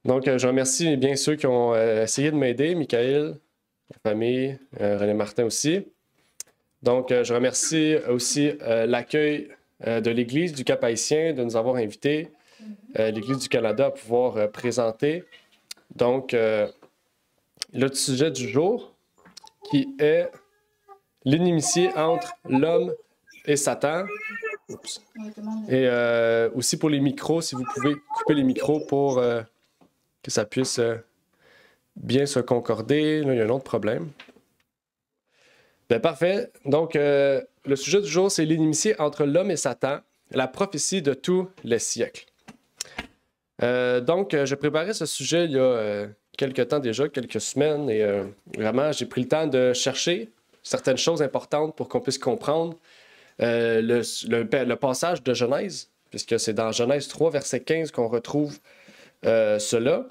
Donc, je remercie bien ceux qui ont essayé de m'aider, Michael, ma famille, René Martin aussi. Donc, je remercie aussi l'accueil de l'Église du Cap-Haïtien de nous avoir invités, l'Église du Canada à pouvoir présenter. Donc, le sujet du jour qui est l'inimitié entre l'homme et Satan. Oups. Et aussi pour les micros, si vous pouvez couper les micros pour que ça puisse bien se concorder. Là, il y a un autre problème. Bien, parfait. Donc, le sujet du jour, c'est l'inimitié entre l'homme et Satan, la prophétie de tous les siècles. Donc, j'ai préparé ce sujet il y a quelques temps déjà, quelques semaines, et vraiment, j'ai pris le temps de chercher certaines choses importantes pour qu'on puisse comprendre le passage de Genèse, puisque c'est dans Genèse 3, verset 15 qu'on retrouve cela.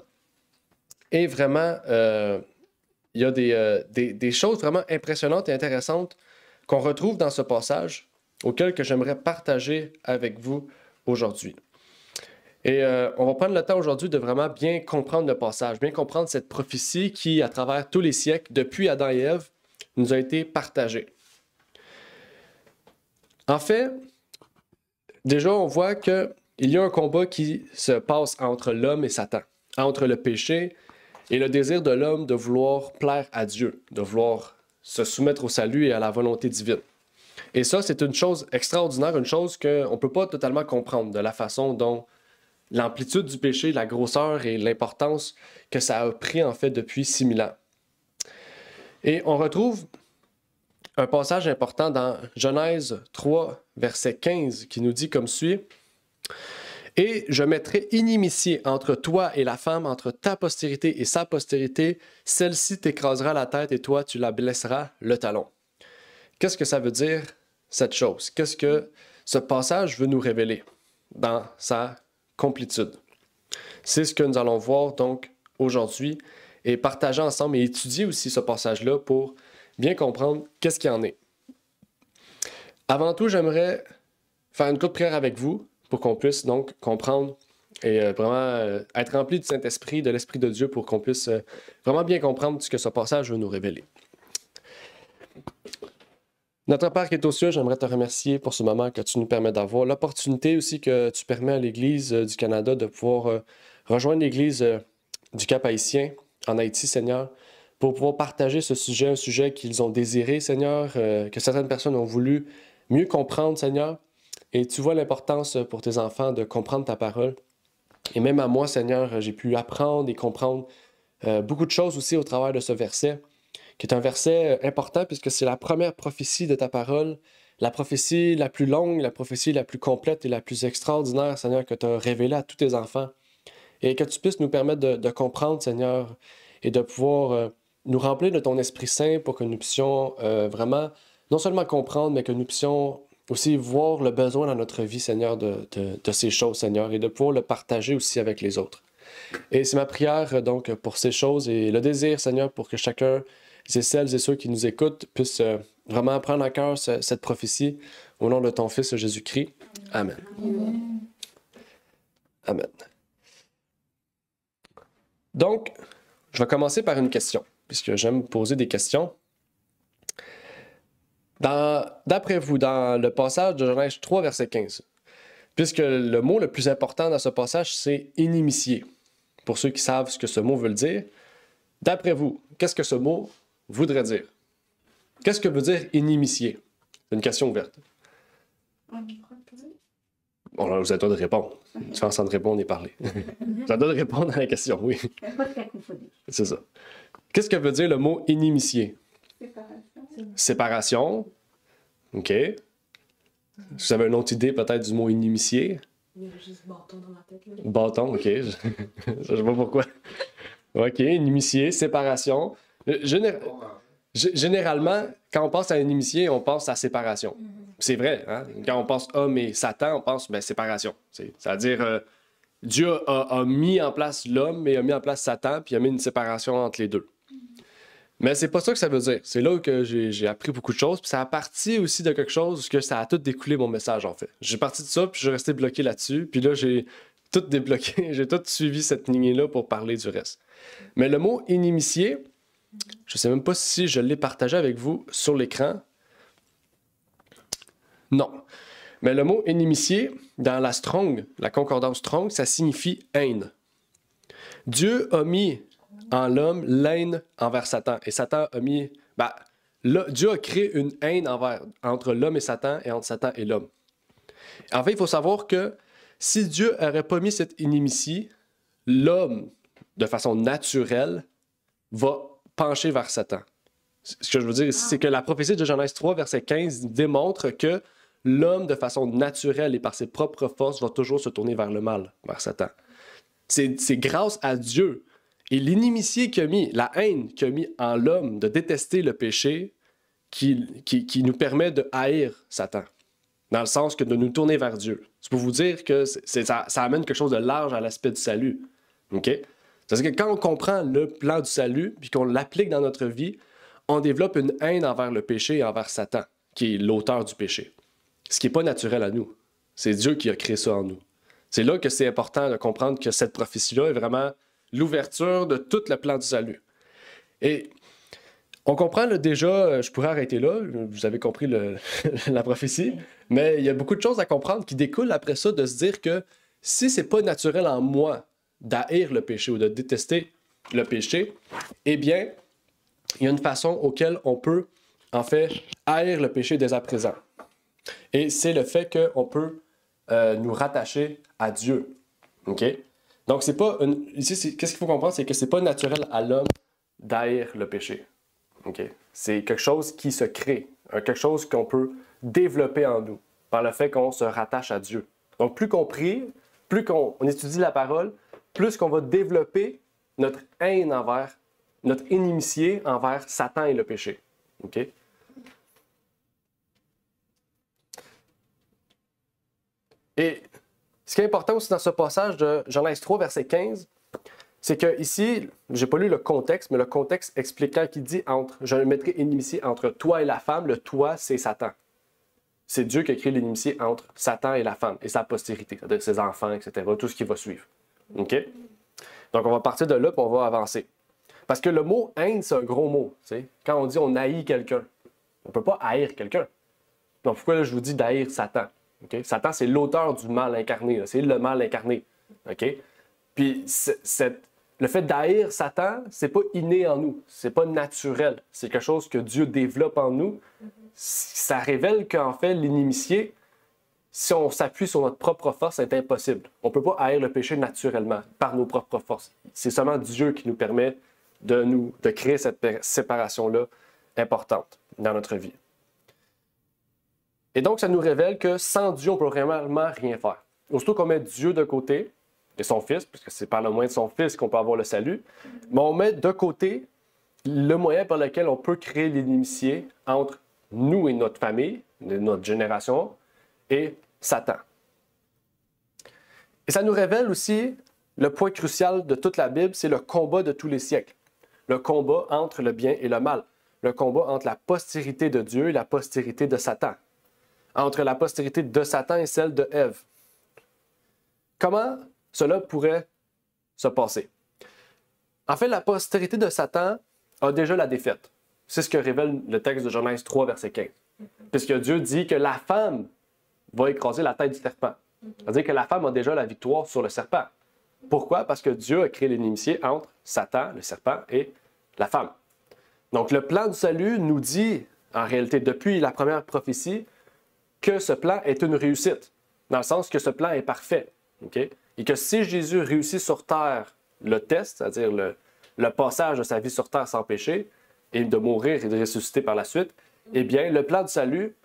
Et vraiment, il y a des choses vraiment impressionnantes et intéressantes qu'on retrouve dans ce passage, auquel que j'aimerais partager avec vous aujourd'hui. Et on va prendre le temps aujourd'hui de vraiment bien comprendre le passage, bien comprendre cette prophétie qui, à travers tous les siècles, depuis Adam et Ève, nous a été partagée. En fait, déjà, on voit qu'il y a un combat qui se passe entre l'homme et Satan, entre le péché et le désir de l'homme de vouloir plaire à Dieu, de vouloir se soumettre au salut et à la volonté divine. Et ça, c'est une chose extraordinaire, une chose qu'on ne peut pas totalement comprendre de la façon dont l'amplitude du péché, la grosseur et l'importance que ça a pris en fait depuis 6000 ans. Et on retrouve un passage important dans Genèse 3, verset 15, qui nous dit comme suit: « Et je mettrai inimitié entre toi et la femme, entre ta postérité et sa postérité. Celle-ci t'écrasera la tête et toi, tu la blesseras le talon. » Qu'est-ce que ça veut dire, cette chose? Qu'est-ce que ce passage veut nous révéler dans sa complétude? C'est ce que nous allons voir donc aujourd'hui et partager ensemble et étudier aussi ce passage-là pour bien comprendre qu'est-ce qu'il y en est. Avant tout, j'aimerais faire une courte prière avec vous pour qu'on puisse donc comprendre et vraiment être rempli du Saint-Esprit, de l'Esprit de Dieu pour qu'on puisse vraiment bien comprendre ce que ce passage veut nous révéler. Notre Père qui est aux cieux, j'aimerais te remercier pour ce moment que tu nous permets d'avoir, l'opportunité aussi que tu permets à l'Église du Canada de pouvoir rejoindre l'Église du Cap-Haïtien en Haïti, Seigneur, pour pouvoir partager ce sujet, un sujet qu'ils ont désiré, Seigneur, que certaines personnes ont voulu mieux comprendre, Seigneur. Et tu vois l'importance pour tes enfants de comprendre ta parole. Et même à moi, Seigneur, j'ai pu apprendre et comprendre beaucoup de choses aussi au travers de ce verset, qui est un verset important puisque c'est la première prophétie de ta parole, la prophétie la plus longue, la prophétie la plus complète et la plus extraordinaire, Seigneur, que tu as révélée à tous tes enfants. Et que tu puisses nous permettre de comprendre, Seigneur, et de pouvoir nous remplir de ton Esprit Saint pour que nous puissions vraiment non seulement comprendre, mais que nous puissions aussi voir le besoin dans notre vie, Seigneur, de ces choses, Seigneur, et de pouvoir le partager aussi avec les autres. Et c'est ma prière, donc, pour ces choses et le désir, Seigneur, pour que chacun et celles et ceux qui nous écoutent puissent vraiment prendre à cœur cette prophétie au nom de ton Fils Jésus-Christ. Amen. Amen. Donc, je vais commencer par une question, puisque j'aime poser des questions. D'après vous, dans le passage de Genèse 3, verset 15, puisque le mot le plus important dans ce passage, c'est « inimitié », pour ceux qui savent ce que ce mot veut dire, d'après vous, qu'est-ce que ce mot voudrait dire? Qu'est-ce que veut dire « inimitié » ? C'est une question ouverte. Bon, là, vous avez le droit de répondre. Tu fais en train de répondre et parler. Vous avez le droit de répondre à la question, oui. C'est ça. Qu'est-ce que veut dire le mot inimitié? Séparation. OK. Vous avez une autre idée peut-être du mot inimitié? Il y a juste bâton dans ma tête. Là. Bâton, OK. Je sais pas pourquoi. OK, inimitié, séparation. Généralement, quand on pense à inimitié, on pense à séparation. C'est vrai, hein? Quand on pense homme et Satan, on pense séparation. C'est-à-dire, Dieu a mis en place l'homme, mais a mis en place Satan, puis il a mis une séparation entre les deux. Mais c'est pas ça que ça veut dire. C'est là que j'ai appris beaucoup de choses, puis ça a parti aussi de quelque chose que ça a tout découlé mon message, en fait. J'ai parti de ça, puis je suis resté bloqué là-dessus, puis là, j'ai tout débloqué, j'ai tout suivi cette lignée-là pour parler du reste. Mais le mot inimitié, je ne sais même pas si je l'ai partagé avec vous sur l'écran. Non. Mais le mot inimitié, dans la Strong, la concordance Strong, ça signifie haine. Dieu a mis en l'homme l'haine envers Satan. Et Satan a mis... Dieu a créé une haine entre l'homme et Satan et entre Satan et l'homme. En fait, il faut savoir que si Dieu n'aurait pas mis cette inimitié, l'homme, de façon naturelle, va pencher vers Satan. Ce que je veux dire ici, c'est que la prophétie de Genèse 3, verset 15, démontre que l'homme, de façon naturelle et par ses propres forces, va toujours se tourner vers le mal, vers Satan. C'est grâce à Dieu et l'inimitié qu'il a mis, la haine qu'il a mis en l'homme de détester le péché qui nous permet de haïr Satan, dans le sens que de nous tourner vers Dieu. C'est pour vous dire que ça amène quelque chose de large à l'aspect du salut. OK? C'est-à-dire que quand on comprend le plan du salut puis qu'on l'applique dans notre vie, on développe une haine envers le péché et envers Satan, qui est l'auteur du péché. Ce qui n'est pas naturel à nous. C'est Dieu qui a créé ça en nous. C'est là que c'est important de comprendre que cette prophétie-là est vraiment l'ouverture de tout le plan du salut. Et on comprend déjà, je pourrais arrêter là, vous avez compris la prophétie, mais il y a beaucoup de choses à comprendre qui découlent après ça de se dire que si c'est pas naturel en moi d'haïr le péché ou de détester le péché, eh bien, il y a une façon auquel on peut, en fait, haïr le péché dès à présent. Et c'est le fait qu'on peut nous rattacher à Dieu. OK? Donc, c'est pas ici, qu'est-ce qu'il faut comprendre? C'est que c'est pas naturel à l'homme d'haïr le péché. OK? C'est quelque chose qui se crée, quelque chose qu'on peut développer en nous par le fait qu'on se rattache à Dieu. Donc, plus qu'on prie, plus qu'on étudie la parole, plus qu'on va développer notre haine envers, notre inimitié envers Satan et le péché. OK? Et ce qui est important aussi dans ce passage de Genèse 3, verset 15, c'est que ici, j'ai pas lu le contexte, mais le contexte expliquant qu'il dit je mettrai inimitié entre toi et la femme, le toi, c'est Satan. C'est Dieu qui a créé l'inimitié entre Satan et la femme, et sa postérité, c'est-à-dire ses enfants, etc., tout ce qui va suivre. OK? Donc, on va partir de là, puis on va avancer. Parce que le mot haine, c'est un gros mot. T'sais. Quand on dit on haït quelqu'un, on ne peut pas haïr quelqu'un. Donc, pourquoi là, je vous dis d'haïr Satan? Okay? Satan, c'est l'auteur du mal incarné. Là. C'est le mal incarné. Okay? Puis, le fait d'haïr Satan, c'est pas inné en nous. C'est pas naturel. C'est quelque chose que Dieu développe en nous. Ça révèle qu'en fait, l'inimitié, si on s'appuie sur notre propre force, c'est impossible. On ne peut pas haïr le péché naturellement, par nos propres forces. C'est seulement Dieu qui nous permet de créer cette séparation-là importante dans notre vie. Et donc, ça nous révèle que sans Dieu, on ne peut vraiment rien faire. Aussitôt qu'on met Dieu de côté, et son Fils, puisque c'est par le moyen de son Fils qu'on peut avoir le salut, mais on met de côté le moyen par lequel on peut créer l'inimitié entre nous et notre famille, notre génération, et Satan. Et ça nous révèle aussi le point crucial de toute la Bible, c'est le combat de tous les siècles. Le combat entre le bien et le mal. Le combat entre la postérité de Dieu et la postérité de Satan. Entre la postérité de Satan et celle de Ève. Comment cela pourrait se passer? En fait, la postérité de Satan a déjà la défaite. C'est ce que révèle le texte de Genèse 3, verset 15. Puisque Dieu dit que la femme va écraser la tête du serpent. C'est-à-dire que la femme a déjà la victoire sur le serpent. Pourquoi? Parce que Dieu a créé l'inimitié entre Satan, le serpent, et la femme. Donc, le plan du salut nous dit, en réalité, depuis la première prophétie, que ce plan est une réussite, dans le sens que ce plan est parfait. Okay? Et que si Jésus réussit sur terre le test, c'est-à-dire le passage de sa vie sur terre sans péché, et de mourir et de ressusciter par la suite, eh bien, le plan du salut,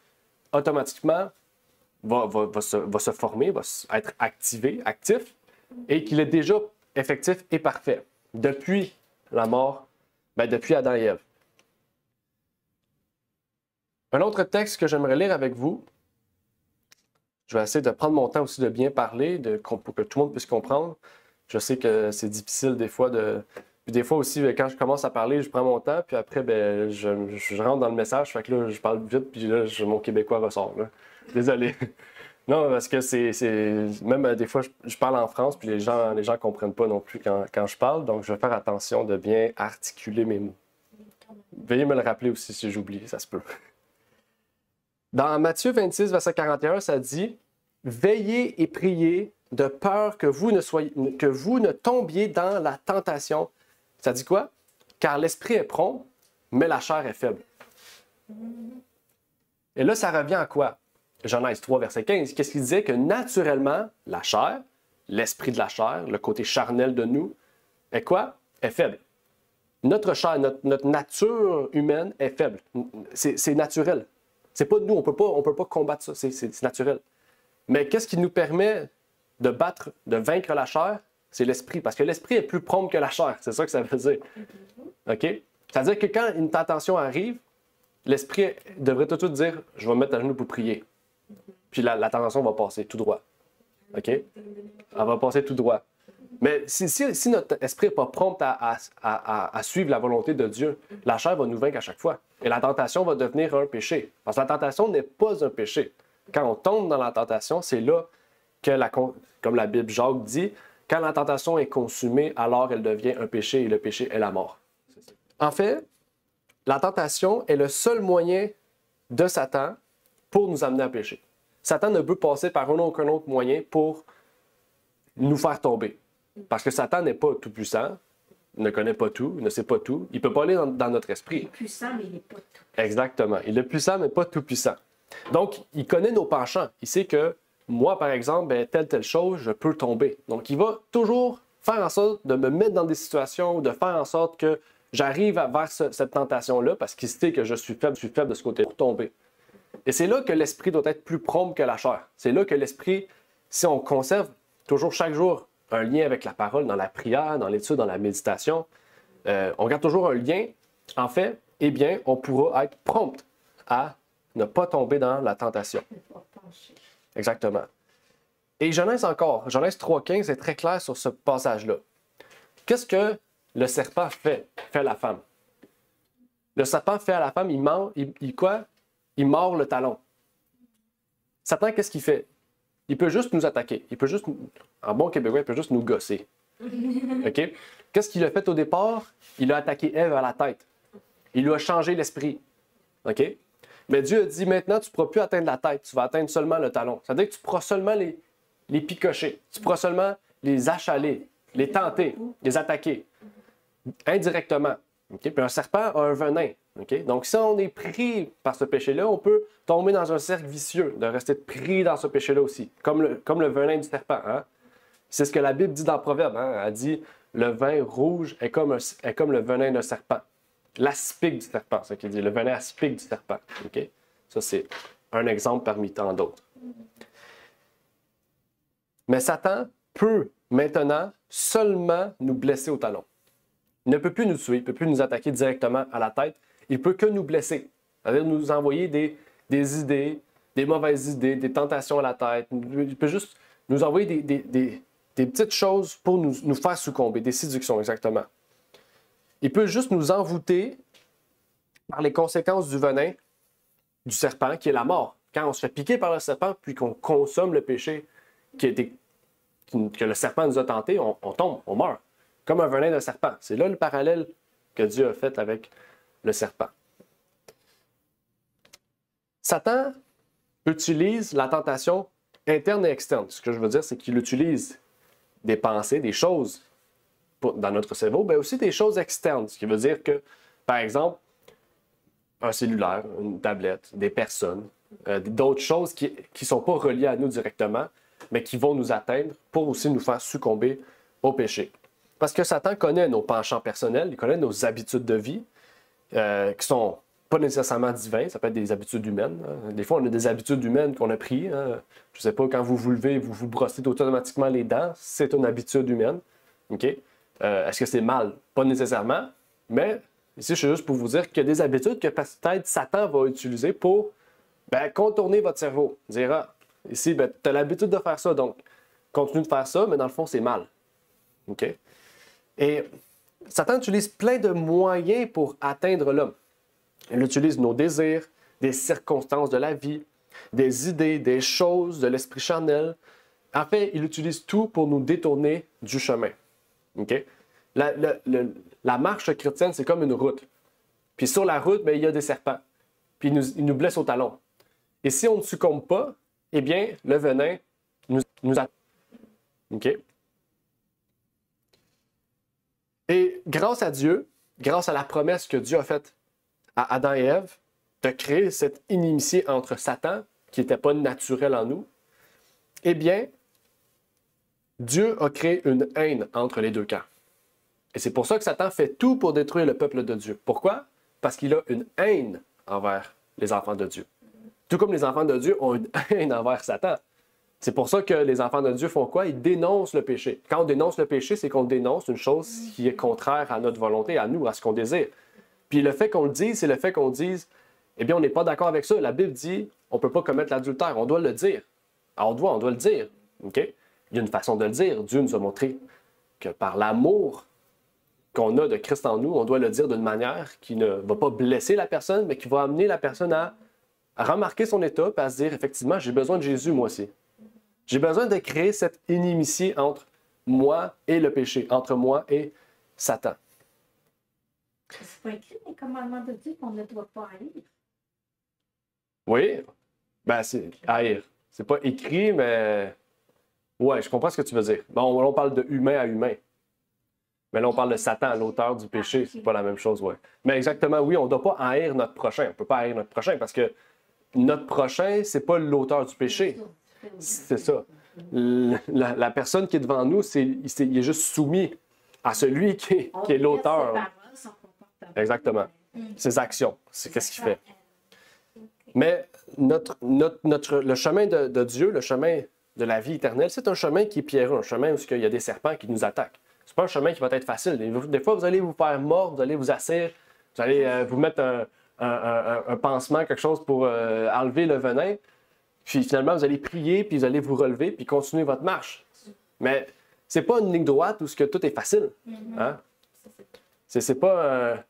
automatiquement, va se former, va être activé, actif, et qu'il est déjà effectif et parfait depuis la mort, depuis Adam et Ève. Un autre texte que j'aimerais lire avec vous, je vais essayer de prendre mon temps aussi de bien parler, pour que tout le monde puisse comprendre. Je sais que c'est difficile des fois Puis des fois aussi, quand je commence à parler, je prends mon temps, puis après, je rentre dans le message, fait que là, je parle vite, puis là, mon québécois ressort. Là. Désolé. Non, parce que même des fois, je parle en France, puis les gens comprennent pas non plus quand je parle, donc je vais faire attention de bien articuler mes mots. Veuillez me le rappeler aussi si j'oublie, ça se peut. Dans Matthieu 26, verset 41, ça dit « Veillez et priez de peur que vous ne tombiez dans la tentation. » Ça dit quoi? « Car l'esprit est prompt, mais la chair est faible. » Et là, ça revient à quoi? Genèse 3, verset 15. Qu'est-ce qu'il disait? Que naturellement, la chair, l'esprit de la chair, le côté charnel de nous, est quoi? Est faible. Notre chair, notre nature humaine est faible. C'est naturel. C'est pas nous, on peut pas combattre ça, c'est naturel. Mais qu'est-ce qui nous permet de vaincre la chair? C'est l'esprit, parce que l'esprit est plus prompt que la chair. C'est ça que ça veut dire. OK? Ça veut dire que quand une tentation arrive, l'esprit devrait tout de suite dire « Je vais me mettre à genoux pour prier. » Puis la tentation va passer tout droit. OK? Elle va passer tout droit. Mais si notre esprit n'est pas prompt à suivre la volonté de Dieu, la chair va nous vaincre à chaque fois. Et la tentation va devenir un péché. Parce que la tentation n'est pas un péché. Quand on tombe dans la tentation, c'est là que, comme la Bible Jacques dit, quand la tentation est consumée, alors elle devient un péché et le péché est la mort. En fait, la tentation est le seul moyen de Satan pour nous amener à pécher. Satan ne peut passer par aucun autre moyen pour nous faire tomber. Parce que Satan n'est pas tout puissant, ne connaît pas tout, ne sait pas tout. Il ne peut pas aller dans notre esprit. Il est puissant, mais il n'est pas tout. Exactement. Il est puissant, mais pas tout puissant. Donc, il connaît nos penchants. Il sait que moi, par exemple, telle chose, je peux tomber. Donc, il va toujours faire en sorte de me mettre dans des situations, de faire en sorte que j'arrive vers cette tentation-là, parce qu'il sait que je suis faible de ce côté pour tomber. Et c'est là que l'esprit doit être plus prompt que la chair. C'est là que l'esprit, si on conserve toujours chaque jour un lien avec la parole, dans la prière, dans l'étude, dans la méditation, on garde toujours un lien, en fait, eh bien, on pourra être prompt à ne pas tomber dans la tentation. Exactement. Et Genèse 3,15 est très clair sur ce passage-là. Qu'est-ce que le serpent fait à la femme? Le serpent fait à la femme, il mord le talon. Satan, qu'est-ce qu'il fait? Il peut juste nous attaquer. Il peut juste, en bon québécois, il peut juste nous gosser. OK? Qu'est-ce qu'il a fait au départ? Il a attaqué Ève à la tête. Il lui a changé l'esprit. OK? Mais Dieu a dit, maintenant, tu ne pourras plus atteindre la tête, tu vas atteindre seulement le talon. Ça veut dire que tu pourras seulement les picocher. Tu pourras seulement les achaler, les tenter, les attaquer. Indirectement. Okay? Puis un serpent a un venin. Okay? Donc, si on est pris par ce péché-là, on peut tomber dans un cercle vicieux, de rester pris dans ce péché-là aussi, comme le venin du serpent. Hein? C'est ce que la Bible dit dans Proverbe. Hein? Elle dit, le vin rouge est comme le venin d'un serpent. L'aspic du serpent, c'est ce qu'il dit, le venin aspic du serpent. Okay? Ça, c'est un exemple parmi tant d'autres. Mais Satan peut maintenant seulement nous blesser au talon. Il ne peut plus nous tuer, il ne peut plus nous attaquer directement à la tête. Il ne peut que nous blesser, c'est-à-dire nous envoyer des idées, des mauvaises idées, des tentations à la tête. Il peut juste nous envoyer des petites choses pour nous faire succomber, des séductions exactement. Il peut juste nous envoûter par les conséquences du venin du serpent, qui est la mort. Quand on se fait piquer par le serpent, puis qu'on consomme le péché que le serpent nous a tenté, on tombe, on meurt. Comme un venin de serpent. C'est là le parallèle que Dieu a fait avec le serpent. Satan utilise la tentation interne et externe. Ce que je veux dire, c'est qu'il utilise des pensées, des choses dans notre cerveau, mais aussi des choses externes. Ce qui veut dire que, par exemple, un cellulaire, une tablette, des personnes, d'autres choses qui ne sont pas reliées à nous directement, mais qui vont nous atteindre pour aussi nous faire succomber au péché. Parce que Satan connaît nos penchants personnels, il connaît nos habitudes de vie, qui ne sont pas nécessairement divins, ça peut être des habitudes humaines. Hein. Des fois, on a des habitudes humaines qu'on a prises. Hein. Je ne sais pas, quand vous vous levez, vous vous brossez automatiquement les dents, c'est une habitude humaine. Okay? Est-ce que c'est mal? Pas nécessairement, mais ici, je suis juste pour vous dire qu'il y a des habitudes que peut-être Satan va utiliser pour contourner votre cerveau. Dire, ah, ici, tu as l'habitude de faire ça, donc continue de faire ça, mais dans le fond, c'est mal. Okay? Et Satan utilise plein de moyens pour atteindre l'homme. Il utilise nos désirs, des circonstances de la vie, des idées, des choses, de l'esprit charnel. En fait, il utilise tout pour nous détourner du chemin. OK? La marche chrétienne, c'est comme une route. Puis sur la route, bien, il y a des serpents. Puis ils nous blessent au talon. Et si on ne succombe pas, eh bien, le venin nous attaque. OK? Et grâce à Dieu, grâce à la promesse que Dieu a faite à Adam et Ève, de créer cette inimitié entre Satan, qui n'était pas naturel en nous, eh bien, Dieu a créé une haine entre les deux camps. Et c'est pour ça que Satan fait tout pour détruire le peuple de Dieu. Pourquoi? Parce qu'il a une haine envers les enfants de Dieu. Tout comme les enfants de Dieu ont une haine envers Satan. C'est pour ça que les enfants de Dieu font quoi? Ils dénoncent le péché. Quand on dénonce le péché, c'est qu'on dénonce une chose qui est contraire à notre volonté, à nous, à ce qu'on désire. Puis le fait qu'on le dise, c'est le fait qu'on dise, eh bien, on n'est pas d'accord avec ça. La Bible dit, on ne peut pas commettre l'adultère. On doit le dire. Alors, on doit le dire. OK? Il y a une façon de le dire. Dieu nous a montré que par l'amour qu'on a de Christ en nous, on doit le dire d'une manière qui ne va pas blesser la personne, mais qui va amener la personne à remarquer son état et à se dire, effectivement, j'ai besoin de Jésus, moi aussi. J'ai besoin de créer cette inimitié entre moi et le péché, entre moi et Satan. C'est pas écrit dans les commandements de Dieu qu'on ne doit pas haïr. Oui, ben c'est haïr. C'est pas écrit, mais ouais, je comprends ce que tu veux dire. Bon, là, on parle de humain à humain. Mais là, on parle de Satan, l'auteur du péché. C'est pas la même chose, ouais. Mais exactement, oui, on ne doit pas haïr notre prochain. On ne peut pas haïr notre prochain parce que notre prochain, c'est pas l'auteur du péché. C'est ça. La personne qui est devant nous, il est juste soumis à celui qui est l'auteur. Exactement. Ses actions, c'est qu'est-ce qu'il fait. Mais le chemin de Dieu, le chemin de la vie éternelle, c'est un chemin qui est pierreux, un chemin où il y a des serpents qui nous attaquent. C'est pas un chemin qui va être facile. Des fois, vous allez vous faire mordre, vous allez vous asseoir, vous allez vous mettre un pansement, quelque chose pour enlever le venin. Puis finalement, vous allez prier, puis vous allez vous relever, puis continuer votre marche. Mais c'est pas une ligne droite où tout est facile. Hein? C'est pas,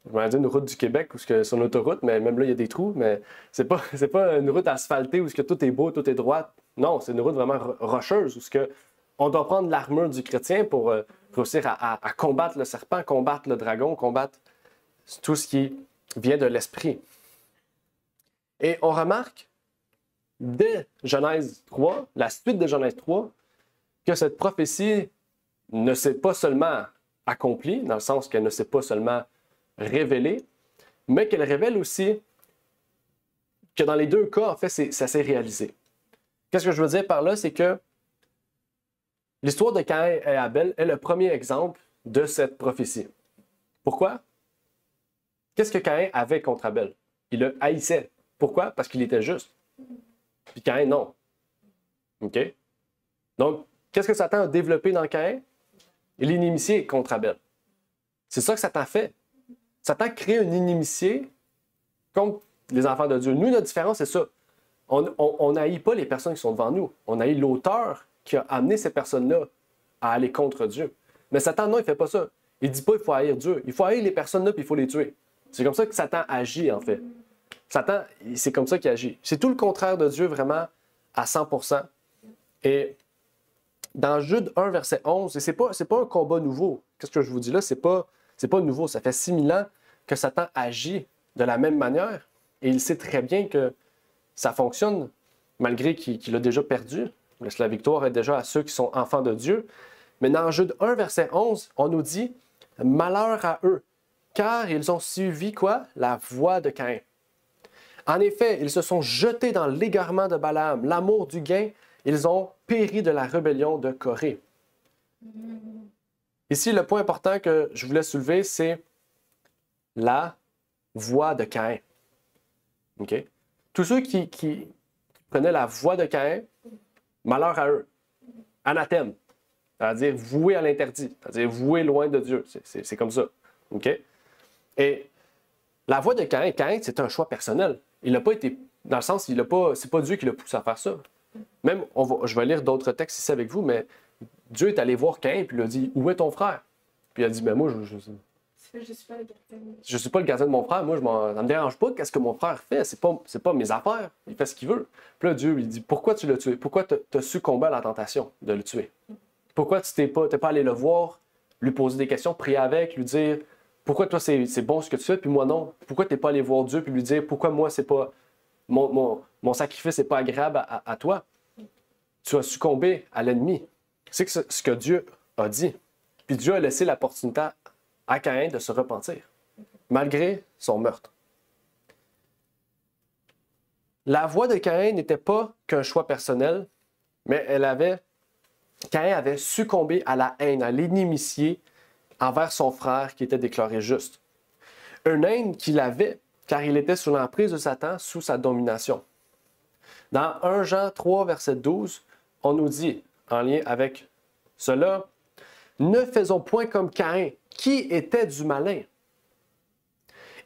je vais dire une route du Québec où c'est une autoroute, mais même là, il y a des trous. Mais c'est pas une route asphaltée où tout est beau, tout est droit. Non, c'est une route vraiment rocheuse où on doit prendre l'armure du chrétien pour réussir à combattre le serpent, combattre le dragon, combattre tout ce qui vient de l'esprit. Et on remarque dès Genèse 3, la suite de Genèse 3, que cette prophétie ne s'est pas seulement accomplie, dans le sens qu'elle ne s'est pas seulement révélée, mais qu'elle révèle aussi que dans les deux cas, en fait, ça s'est réalisé. Qu'est-ce que je veux dire par là? C'est que l'histoire de Caïn et Abel est le premier exemple de cette prophétie. Pourquoi? Qu'est-ce que Caïn avait contre Abel? Il le haïssait. Pourquoi? Parce qu'il était juste. Puis Caïn, non. OK? Donc, qu'est-ce que Satan a développé dans Caïn? L'inimitié contre Abel. C'est ça que Satan fait. Satan crée une inimitié contre les enfants de Dieu. Nous, notre différence, c'est ça. On n'haït pas les personnes qui sont devant nous. On haït l'auteur qui a amené ces personnes-là à aller contre Dieu. Mais Satan, non, il ne fait pas ça. Il ne dit pas qu'il faut haïr Dieu. Il faut haïr les personnes-là puis il faut les tuer. C'est comme ça que Satan agit, en fait. Satan, c'est comme ça qu'il agit. C'est tout le contraire de Dieu, vraiment, à 100%. Et dans Jude 1, verset 11, et c'est pas un combat nouveau. Qu'est-ce que je vous dis là? C'est pas nouveau. Ça fait 6000 ans que Satan agit de la même manière. Et il sait très bien que ça fonctionne, malgré qu'il a déjà perdu. Laisse la victoire est déjà à ceux qui sont enfants de Dieu. Mais dans Jude 1, verset 11, on nous dit « Malheur à eux, car ils ont suivi quoi? La voie de Caïn. En effet, ils se sont jetés dans l'égarement de Balaam, l'amour du gain, ils ont péri de la rébellion de Corée. » Ici, le point important que je voulais soulever, c'est la voie de Caïn. Okay? Tous ceux qui prenaient la voie de Caïn, malheur à eux. Anathème. C'est-à-dire voué à l'interdit. C'est-à-dire voué loin de Dieu. C'est comme ça. OK? Et la voie de Caïn, c'est un choix personnel. Il n'a pas été, dans le sens, c'est pas Dieu qui l'a poussé à faire ça. Même, je vais lire d'autres textes ici avec vous, mais Dieu est allé voir Caïn et il lui a dit, où est ton frère? Puis il a dit, ben moi, Je suis pas le gardien. Je suis pas le gardien de mon frère. Moi, ça me dérange pas qu'est-ce que mon frère fait. C'est pas mes affaires. Il fait ce qu'il veut. Puis là, Dieu lui dit, pourquoi tu l'as tué? Pourquoi tu as succombé à la tentation de le tuer? Pourquoi tu t'es pas allé le voir, lui poser des questions, prier avec, lui dire, pourquoi toi c'est bon ce que tu fais, puis moi non? Pourquoi tu n'es pas allé voir Dieu, puis lui dire, pourquoi moi c'est pas, mon sacrifice n'est pas agréable à toi? Tu as succombé à l'ennemi. C'est ce que Dieu a dit. Puis Dieu a laissé l'opportunité à Caïn de se repentir, malgré son meurtre. La voie de Caïn n'était pas qu'un choix personnel, mais Caïn avait succombé à la haine, à l'inimitié envers son frère qui était déclaré juste. Une haine qu'il avait car il était sous l'emprise de Satan, sous sa domination. Dans 1 Jean 3, verset 12, on nous dit, en lien avec cela, « Ne faisons point comme Caïn, qui était du malin.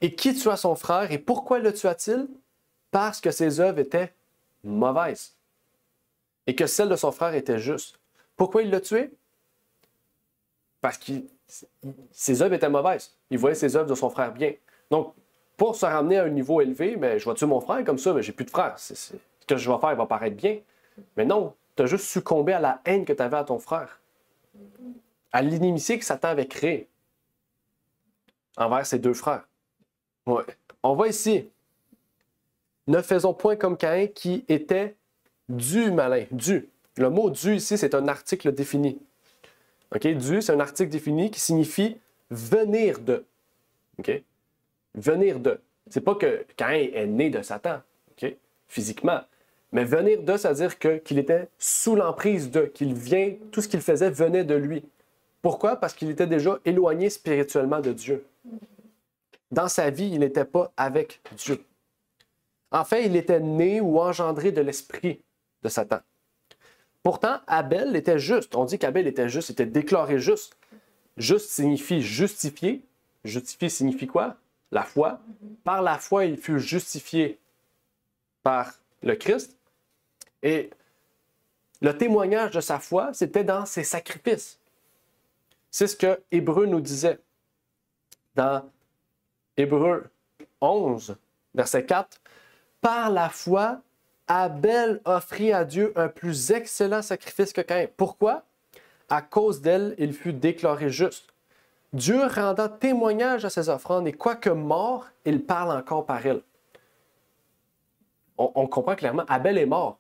Et qui tua son frère, et pourquoi le tua-t-il? Parce que ses œuvres étaient mauvaises, et que celles de son frère étaient justes. Pourquoi il l'a tué? Parce que ses œuvres étaient mauvaises. Il voyait ses œuvres de son frère bien. Donc, pour se ramener à un niveau élevé, mais je vais tuer mon frère comme ça, mais j'ai plus de frère. Ce que je vais faire va paraître bien. Mais non, tu as juste succombé à la haine que tu avais à ton frère, à l'inimitié que Satan avait créée envers ses deux frères. Ouais. On voit ici, ne faisons point comme Caïn qui était du malin. Du. Le mot du ici, c'est un article défini. Okay? Du, c'est un article défini qui signifie venir de. Okay? Venir de. C'est pas que Caïn est né de Satan, okay? Physiquement. Mais venir de, ça veut dire qu'il était sous l'emprise de, qu'il vient, tout ce qu'il faisait venait de lui. Pourquoi? Parce qu'il était déjà éloigné spirituellement de Dieu. Dans sa vie, il n'était pas avec Dieu. En fait, il était né ou engendré de l'esprit de Satan. Pourtant, Abel était juste. On dit qu'Abel était juste, il était déclaré juste. Juste signifie justifié. Justifié signifie quoi? La foi. Par la foi, il fut justifié par le Christ. Et le témoignage de sa foi, c'était dans ses sacrifices. C'est ce que Hébreu nous disait. Dans Hébreu 11, verset 4, « Par la foi, Abel offrit à Dieu un plus excellent sacrifice que Caïn. » Pourquoi? À cause d'elle, il fut déclaré juste. Dieu rendant témoignage à ses offrandes, et quoique mort, il parle encore par elle. On comprend clairement, Abel est mort.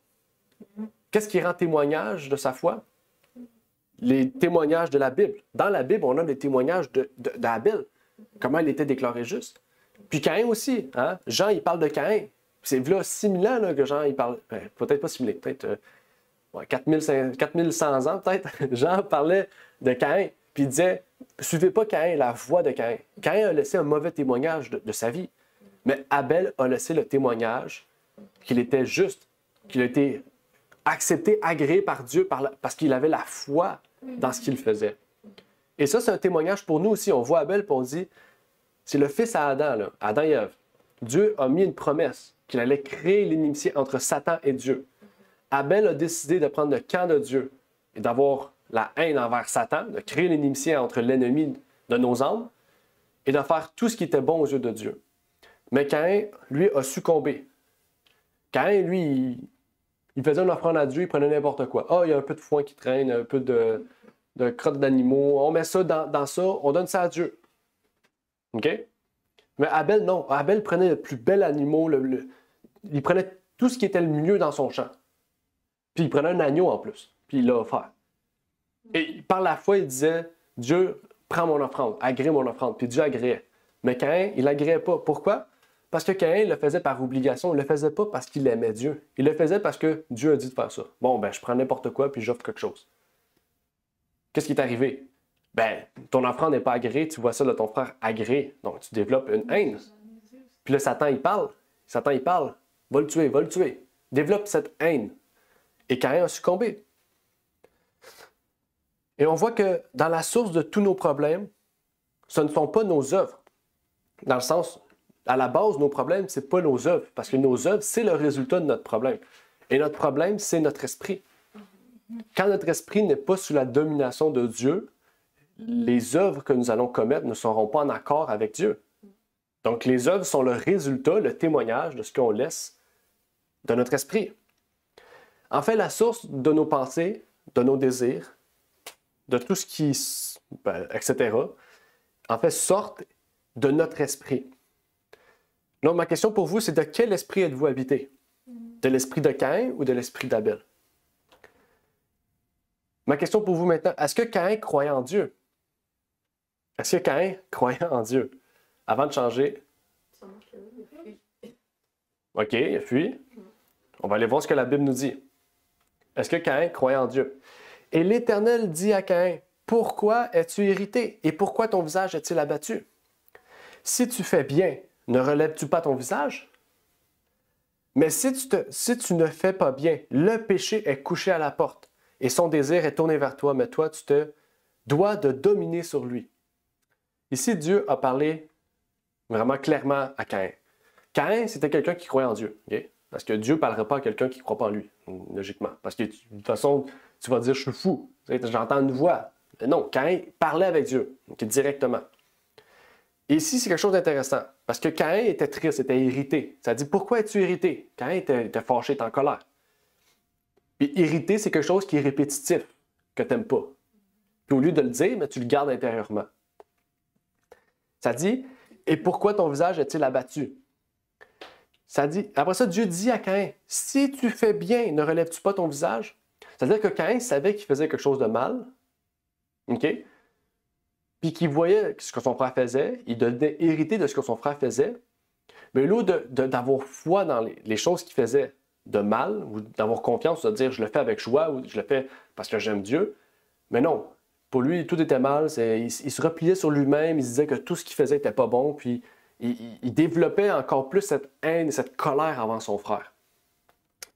Qu'est-ce qui rend témoignage de sa foi? Les témoignages de la Bible. Dans la Bible, on a des témoignages d'Abel. Comment il était déclaré juste. Puis Caïn aussi. Hein? Jean, il parle de Caïn. C'est là 6000 ans là, que Jean, il parle. Peut-être pas 6000, peut-être 4100 ans, peut-être. Jean parlait de Caïn. Puis il disait, suivez pas Caïn, la voie de Caïn. Caïn a laissé un mauvais témoignage de sa vie. Mais Abel a laissé le témoignage qu'il était juste, qu'il a été accepté, agréé par Dieu parce qu'il avait la foi dans ce qu'il faisait. Et ça, c'est un témoignage pour nous aussi. On voit Abel et on dit, c'est le fils à Adam, là, Adam et Ève. Dieu a mis une promesse qu'il allait créer l'inimitié entre Satan et Dieu. Abel a décidé de prendre le camp de Dieu et d'avoir la haine envers Satan, de créer l'inimitié entre l'ennemi de nos âmes et de faire tout ce qui était bon aux yeux de Dieu. Mais Caïn, lui, a succombé. Caïn, lui, il faisait une offrande à Dieu, il prenait n'importe quoi. Ah, il y a un peu de foin qui traîne, un peu de crottes d'animaux. On met ça dans ça, on donne ça à Dieu. OK? Mais Abel, non. Abel prenait le plus bel animal, il prenait tout ce qui était le mieux dans son champ. Puis il prenait un agneau en plus, puis il l'a offert. Et par la foi, il disait, Dieu, prends mon offrande, agrée mon offrande. Puis Dieu agréait. Mais Caïn, il n'agréait pas. Pourquoi? Parce que Caïn le faisait par obligation. Il ne le faisait pas parce qu'il aimait Dieu. Il le faisait parce que Dieu a dit de faire ça. Bon, ben, je prends n'importe quoi puis j'offre quelque chose. Qu'est-ce qui est arrivé? Ben, ton offrande n'est pas agréée, tu vois ça de ton frère agréé. Donc, tu développes une haine. Puis là, Satan, il parle. Satan, il parle. Va le tuer, va le tuer. Développe cette haine. Et Caïn a succombé. Et on voit que dans la source de tous nos problèmes, ce ne sont pas nos œuvres. Dans le sens, à la base, nos problèmes, ce n'est pas nos œuvres. Parce que nos œuvres, c'est le résultat de notre problème. Et notre problème, c'est notre esprit. Quand notre esprit n'est pas sous la domination de Dieu, les œuvres que nous allons commettre ne seront pas en accord avec Dieu. Donc, les œuvres sont le résultat, le témoignage de ce qu'on laisse de notre esprit. En fait, la source de nos pensées, de nos désirs, de tout ce qui, etc., en fait, sortent de notre esprit. Donc, ma question pour vous, c'est de quel esprit êtes-vous habité? De l'esprit de Caïn ou de l'esprit d'Abel? Ma question pour vous maintenant, est-ce que Caïn croyait en Dieu? Est-ce que Caïn croyait en Dieu? Avant de changer. OK, il a fui. On va aller voir ce que la Bible nous dit. Est-ce que Caïn croyait en Dieu? Et l'Éternel dit à Caïn, « Pourquoi es-tu irrité? Et pourquoi ton visage est-il abattu? Si tu fais bien, ne relèves-tu pas ton visage? Mais si tu ne fais pas bien, le péché est couché à la porte, et son désir est tourné vers toi, mais toi, tu te dois de dominer sur lui. » Ici, Dieu a parlé vraiment clairement à Caïn. Caïn, c'était quelqu'un qui croyait en Dieu. Okay? Parce que Dieu ne parlera pas à quelqu'un qui ne croit pas en lui, logiquement. Parce que de toute façon, tu vas dire « je suis fou ». J'entends une voix. Mais non, Caïn parlait avec Dieu, okay, directement. Et ici, c'est quelque chose d'intéressant. Parce que Caïn était triste, était irrité. Ça dit « pourquoi es-tu irrité? » Caïn était fâché, était en colère. Puis irrité, c'est quelque chose qui est répétitif, que tu n'aimes pas. Puis au lieu de le dire, mais tu le gardes intérieurement. Ça dit « et pourquoi ton visage est-il abattu? » Ça dit, après ça, Dieu dit à Caïn, « Si tu fais bien, ne relèves-tu pas ton visage? » C'est-à-dire que Caïn savait qu'il faisait quelque chose de mal, OK? Puis qu'il voyait ce que son frère faisait, il devenait irrité de ce que son frère faisait, mais au lieu d'avoir foi dans les choses qu'il faisait de mal, ou d'avoir confiance, de dire « je le fais avec joie » ou « je le fais parce que j'aime Dieu », mais non, pour lui, tout était mal, il se repliait sur lui-même, il se disait que tout ce qu'il faisait n'était pas bon, puis il développait encore plus cette haine et cette colère envers son frère.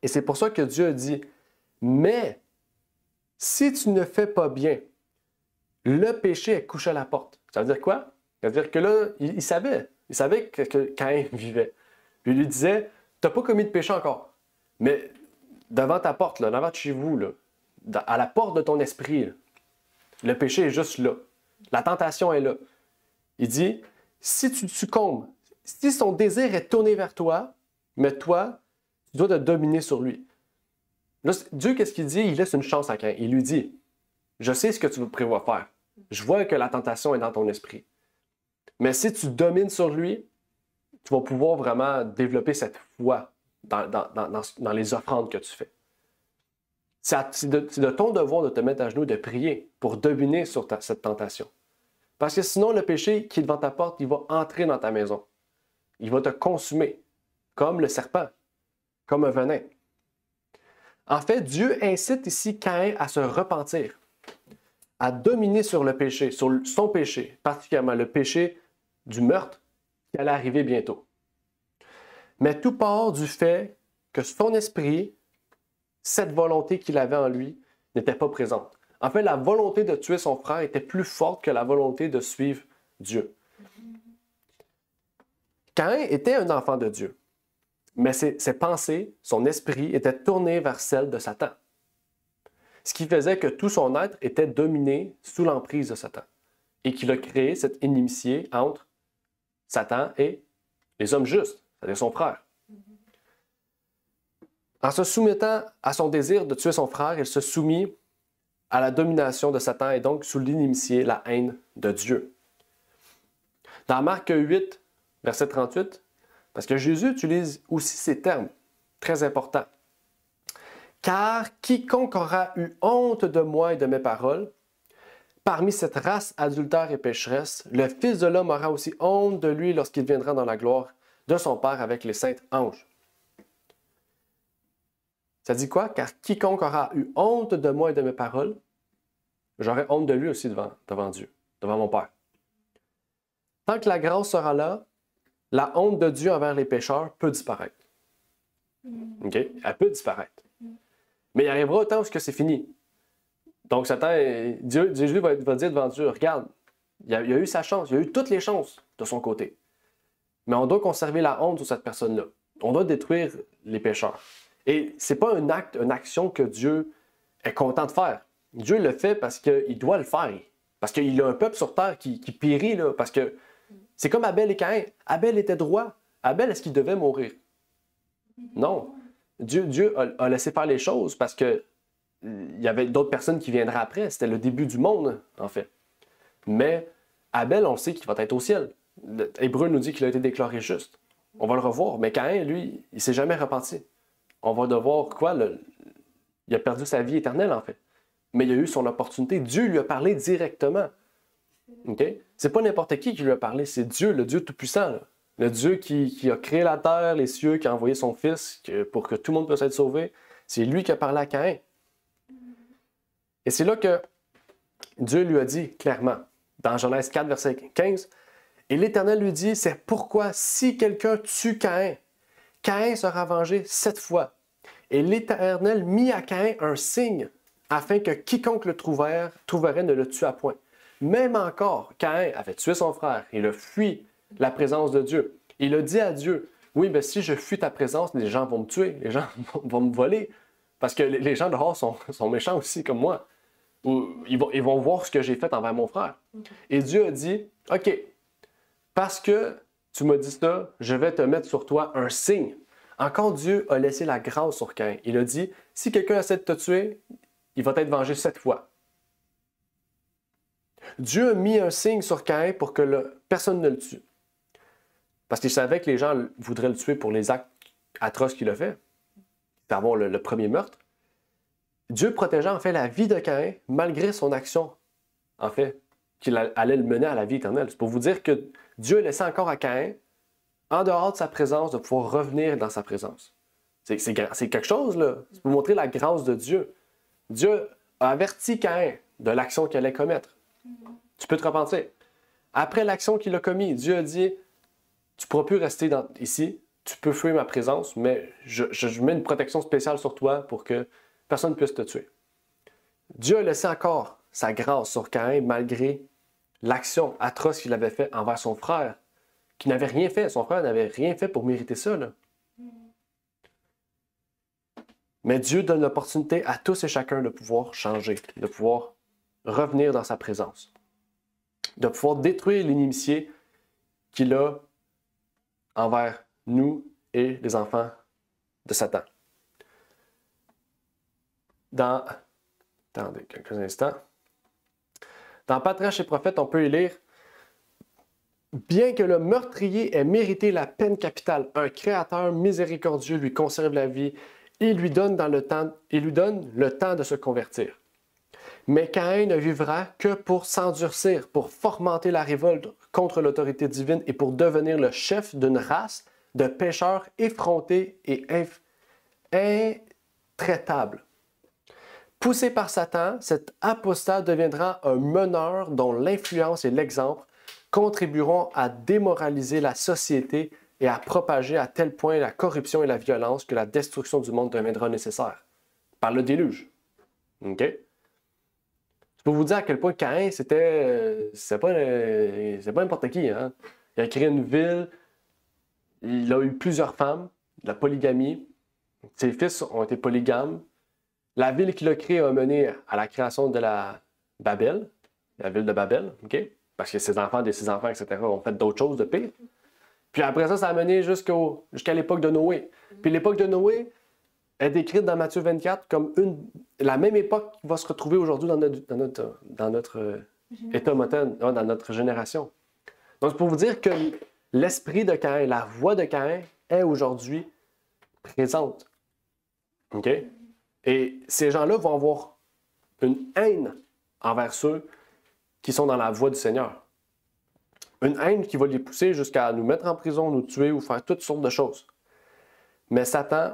Et c'est pour ça que Dieu a dit, « Mais si tu ne fais pas bien, le péché est couché à la porte. » Ça veut dire quoi? Ça veut dire que là, il savait que Caïn vivait. Puis il lui disait, « Tu n'as pas commis de péché encore, mais devant ta porte, là, devant chez vous, là, à la porte de ton esprit, là, le péché est juste là. La tentation est là. » Il dit, si tu succombes, si son désir est tourné vers toi, mais toi, tu dois te dominer sur lui. Là, Dieu, qu'est-ce qu'il dit? Il laisse une chance à Caïn. Il lui dit, je sais ce que tu prévois faire. Je vois que la tentation est dans ton esprit. Mais si tu domines sur lui, tu vas pouvoir vraiment développer cette foi dans les offrandes que tu fais. C'est de ton devoir de te mettre à genoux et de prier pour dominer sur cette tentation. Parce que sinon, le péché qui est devant ta porte, il va entrer dans ta maison. Il va te consumer, comme le serpent, comme un venin. En fait, Dieu incite ici Caïn à se repentir, à dominer sur le péché, sur son péché, particulièrement le péché du meurtre qui allait arriver bientôt. Mais tout part du fait que son esprit, cette volonté qu'il avait en lui, n'était pas présente. En fait, la volonté de tuer son frère était plus forte que la volonté de suivre Dieu. Caïn était un enfant de Dieu, mais ses pensées, son esprit étaient tournés vers celles de Satan. Ce qui faisait que tout son être était dominé sous l'emprise de Satan et qu'il a créé cette inimitié entre Satan et les hommes justes, c'est-à-dire son frère. En se soumettant à son désir de tuer son frère, il se soumit à la domination de Satan et donc sous l'inimitié, la haine de Dieu. Dans Marc 8, verset 38, parce que Jésus utilise aussi ces termes très importants. « Car quiconque aura eu honte de moi et de mes paroles, parmi cette race adultère et pécheresse, le Fils de l'homme aura aussi honte de lui lorsqu'il viendra dans la gloire de son Père avec les saints anges. » Ça dit quoi? « Car quiconque aura eu honte de moi et de mes paroles, j'aurai honte de lui aussi devant Dieu, devant mon Père. » Tant que la grâce sera là, la honte de Dieu envers les pécheurs peut disparaître. Okay? Elle peut disparaître. Mais il arrivera au temps où c'est fini. Donc, Jésus va dire devant Dieu, regarde, il a eu sa chance, il a eu toutes les chances de son côté. Mais on doit conserver la honte sur cette personne-là. On doit détruire les pécheurs. Et ce n'est pas un acte, une action que Dieu est content de faire. Dieu le fait parce qu'il doit le faire. Parce qu'il y a un peuple sur terre qui périt, là, parce que c'est comme Abel et Caïn. Abel était droit. Abel, est-ce qu'il devait mourir? Non. Dieu a laissé faire les choses parce que il y avait d'autres personnes qui viendraient après. C'était le début du monde, en fait. Mais Abel, on le sait qu'il va être au ciel. Hébreu nous dit qu'il a été déclaré juste. On va le revoir. Mais Caïn, lui, il ne s'est jamais repenti. On va devoir quoi? Il a perdu sa vie éternelle, en fait. Mais il a eu son opportunité. Dieu lui a parlé directement. Okay? C'est pas n'importe qui lui a parlé, c'est Dieu, le Dieu Tout-Puissant. Là. Le Dieu qui a créé la terre, les cieux, qui a envoyé son Fils pour que tout le monde puisse être sauvé. C'est lui qui a parlé à Caïn. Et c'est là que Dieu lui a dit clairement, dans Genèse 4, verset 15, « Et l'Éternel lui dit, c'est pourquoi si quelqu'un tue Caïn, Caïn sera vengé 7 fois. Et l'Éternel mit à Caïn un signe, afin que quiconque le trouverait ne le tuât point. Même encore, Caïn avait tué son frère. Il a fui la présence de Dieu. Il a dit à Dieu, « Oui, mais si je fuis ta présence, les gens vont me tuer, les gens vont me voler. Parce que les gens dehors sont méchants aussi, comme moi. Ou ils vont voir ce que j'ai fait envers mon frère. Et Dieu a dit, « OK, parce que tu m'as dit ça, je vais te mettre sur toi un signe. » Encore Dieu a laissé la grâce sur Caïn. Il a dit, « Si quelqu'un essaie de te tuer, il va être vengé 7 fois. » Dieu a mis un signe sur Caïn pour que personne ne le tue. Parce qu'il savait que les gens voudraient le tuer pour les actes atroces qu'il a fait, d'avoir le premier meurtre. Dieu protégeait en fait la vie de Caïn malgré son action, en fait, qu'il allait le mener à la vie éternelle. C'est pour vous dire que Dieu laissait encore à Caïn, en dehors de sa présence, de pouvoir revenir dans sa présence. C'est quelque chose, là. C'est pour montrer la grâce de Dieu. Dieu a averti Caïn de l'action qu'il allait commettre. Tu peux te repentir. Après l'action qu'il a commise, Dieu a dit, tu ne pourras plus rester ici, tu peux fuir ma présence, mais je mets une protection spéciale sur toi pour que personne ne puisse te tuer. Dieu a laissé encore sa grâce sur Caïn malgré l'action atroce qu'il avait faite envers son frère, qui n'avait rien fait. Son frère n'avait rien fait pour mériter ça, là. Mais Dieu donne l'opportunité à tous et chacun de pouvoir changer, de pouvoir revenir dans sa présence, de pouvoir détruire l'inimitié qu'il a envers nous et les enfants de Satan. Attendez quelques instants. Dans Patriarches et Prophètes, on peut y lire « Bien que le meurtrier ait mérité la peine capitale, un Créateur miséricordieux lui conserve la vie et lui donne le temps de se convertir. Mais Caïn ne vivra que pour s'endurcir, pour fomenter la révolte contre l'autorité divine et pour devenir le chef d'une race de pécheurs effrontés et intraitables. Poussé par Satan, cet apostat deviendra un meneur dont l'influence et l'exemple contribueront à démoraliser la société et à propager à tel point la corruption et la violence que la destruction du monde deviendra nécessaire. Par le déluge. OK? Je peux vous dire à quel point Caïn, c'est pas n'importe qui. Hein? Il a créé une ville, il a eu plusieurs femmes, de la polygamie. Ses fils ont été polygames. La ville qu'il a créée a mené à la création de la Babel, la ville de Babel, OK? Parce que ses enfants, etc., ont fait d'autres choses de pire. Puis après ça, ça a mené jusqu'à l'époque de Noé. Puis l'époque de Noé est décrite dans Matthieu 24 comme la même époque qui va se retrouver aujourd'hui dans notre état moderne, dans notre génération. Donc, c'est pour vous dire que l'esprit de Caïn, la voix de Caïn est aujourd'hui présente. OK? Et ces gens-là vont avoir une haine envers ceux qui sont dans la voie du Seigneur. Une haine qui va les pousser jusqu'à nous mettre en prison, nous tuer ou faire toutes sortes de choses. Mais Satan,